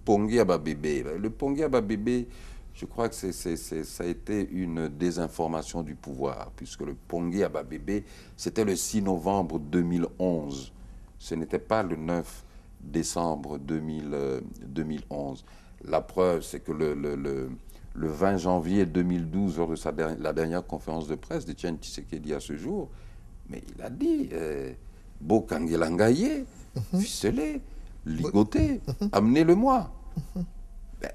Pongi Ababébé. Le Pongi Ababébé, je crois que ça a été une désinformation du pouvoir, puisque le Pongi Ababébé, c'était le 6 novembre 2011. Ce n'était pas le 9 décembre 2011. La preuve, c'est que le 20 janvier 2012, lors de la dernière conférence de presse d'Etienne Tshisekedi à ce jour, mais il a dit Bokangelangaye, ficelé, ligoté, amenez-le-moi. Ben,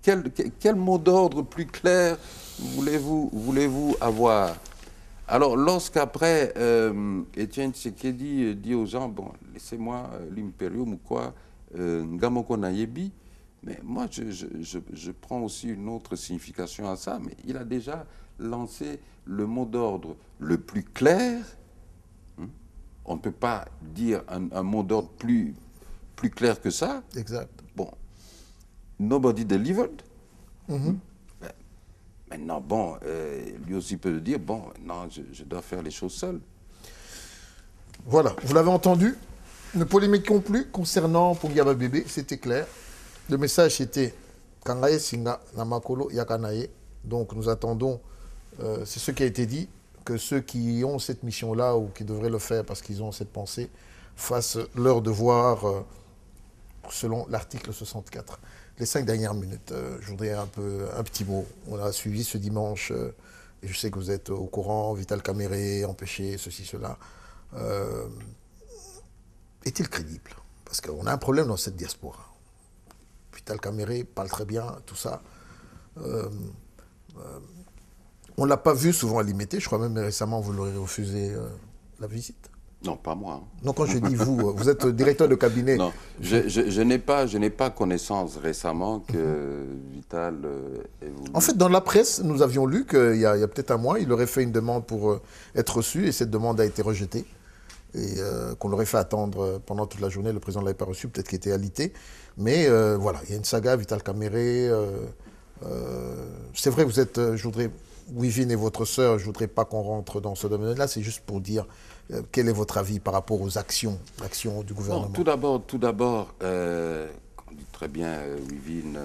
quel mot d'ordre plus clair voulez-vous avoir? Alors, lorsqu'après, Etienne Tshisekedi dit aux gens, bon, laissez-moi l'impérium ou quoi, Ngamoko Nayebi, mais moi, je prends aussi une autre signification à ça, mais il a déjà lancé le mot d'ordre le plus clair. On ne peut pas dire un mot d'ordre plus clair que ça. Exact. Bon, nobody delivered. Maintenant, bon, lui aussi peut dire, bon, non, je dois faire les choses seul. Voilà, vous l'avez entendu. Ne polémiquons plus concernant Pongi Ababébé, c'était clair. Le message était Kangaye Singa Namakolo Yakanaye. Donc nous attendons, c'est ce qui a été dit, que ceux qui ont cette mission-là ou qui devraient le faire parce qu'ils ont cette pensée fassent leur devoir selon l'article 64. Les 5 dernières minutes, je voudrais un petit mot. On a suivi ce dimanche, et je sais que vous êtes au courant, Vital Kamerhe, empêché, ceci, cela. Est-il crédible? Parce qu'on a un problème dans cette diaspora. Vital Kamerhe parle très bien, tout ça. On ne l'a pas vu souvent à l'imiter. Je crois même récemment, vous l'aurez refusé la visite. Non, pas moi. Non, quand je dis vous êtes directeur de cabinet. Non, je n'ai pas connaissance récemment que Vital ait voulu... En fait, dans la presse, nous avions lu qu'il y a peut-être un mois, il aurait fait une demande pour être reçu et cette demande a été rejetée. Et qu'on l'aurait fait attendre pendant toute la journée. Le président ne l'avait pas reçu, peut-être qu'il était alité. Mais voilà, il y a une saga, Vital Kamerhe. C'est vrai, vous êtes, je voudrais, Wivine est votre sœur, je ne voudrais pas qu'on rentre dans ce domaine-là, c'est juste pour dire quel est votre avis par rapport aux actions du gouvernement. Bon, tout d'abord, on dit très bien, Wivine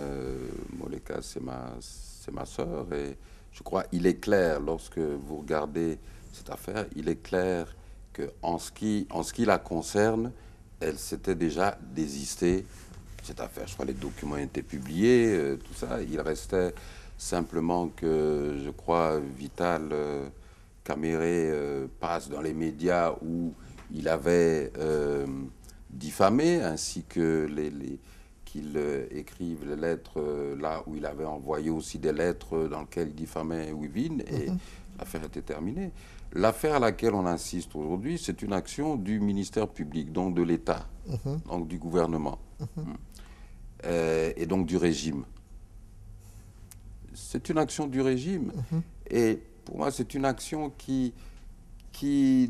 Moleka, c'est ma sœur, et je crois qu'il est clair, lorsque vous regardez cette affaire, il est clair qu'en ce qui la concerne, elle s'était déjà désistée cette affaire. Je crois que les documents étaient publiés, tout ça. Il restait simplement que, je crois, Vital Kamerhe passe dans les médias où il avait diffamé, ainsi que qu'il écrive les lettres là où il avait envoyé aussi des lettres dans lesquelles il diffamait Wivine, et l'affaire était terminée. L'affaire à laquelle on insiste aujourd'hui, c'est une action du ministère public, donc de l'État, donc du gouvernement, et donc du régime. C'est une action du régime. Et pour moi, c'est une action qui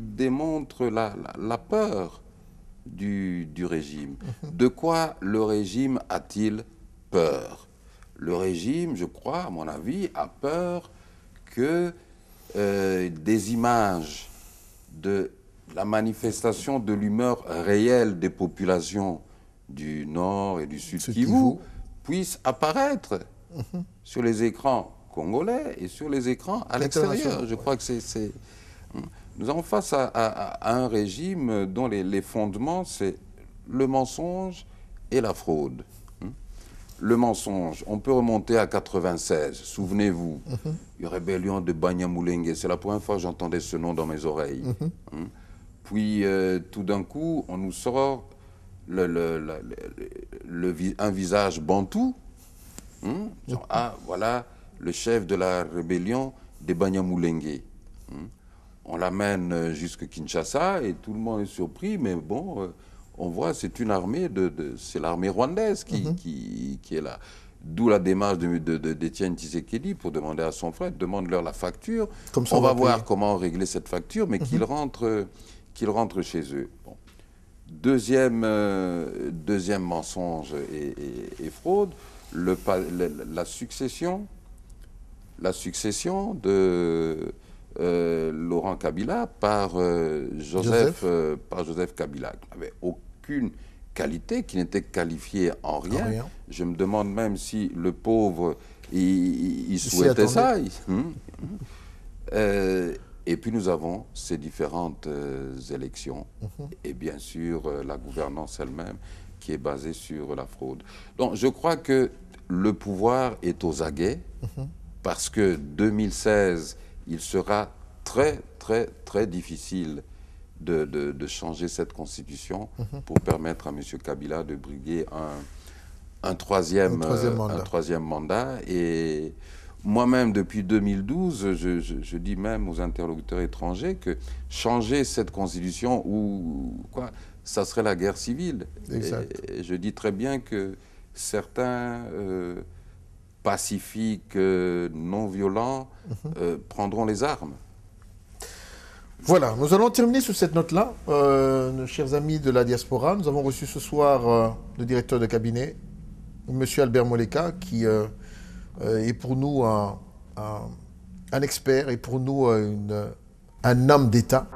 démontre la peur du régime. De quoi le régime a-t-il peur? Le régime, je crois, à mon avis, a peur que des images de la manifestation de l'humeur réelle des populations du Nord et du Sud Kivu puissent apparaître sur les écrans. congolais et sur les écrans à l'extérieur. Je crois que c'est... Nous avons face à un régime dont les fondements, c'est le mensonge et la fraude. Le mensonge, on peut remonter à 96, souvenez-vous, rébellion de Banyamulenge, c'est la première fois que j'entendais ce nom dans mes oreilles. Puis tout d'un coup, on nous sort un visage bantou. Genre, ah, voilà le chef de la rébellion des Banyamulenge. On l'amène jusqu'à Kinshasa et tout le monde est surpris, mais bon, on voit, c'est une armée, c'est l'armée rwandaise qui est là. D'où la démarche d'Étienne Tshisekedi pour demander à son frère, demande-leur la facture. Comme ça, on va voir comment régler cette facture, mais qu'ils rentrent chez eux. Bon. Deuxième mensonge et fraude, la succession de Laurent Kabila par Joseph Kabila, qui n'avait aucune qualité, qui n'était qualifié en rien. Je me demande même si le pauvre, il souhaitait ça. Et puis nous avons ces différentes élections et bien sûr la gouvernance elle-même qui est basée sur la fraude. Donc je crois que le pouvoir est aux aguets parce que 2016, il sera très, très, très difficile de changer cette constitution pour permettre à M. Kabila de briguer un troisième mandat. Et moi-même, depuis 2012, je dis même aux interlocuteurs étrangers que changer cette constitution, ça serait la guerre civile. Et je dis très bien que certains pacifiques, non violents, prendront les armes. Voilà, nous allons terminer sur cette note-là. Nos chers amis de la diaspora, nous avons reçu ce soir le directeur de cabinet, M. Albert Moleka, qui est pour nous un expert et pour nous un homme d'État.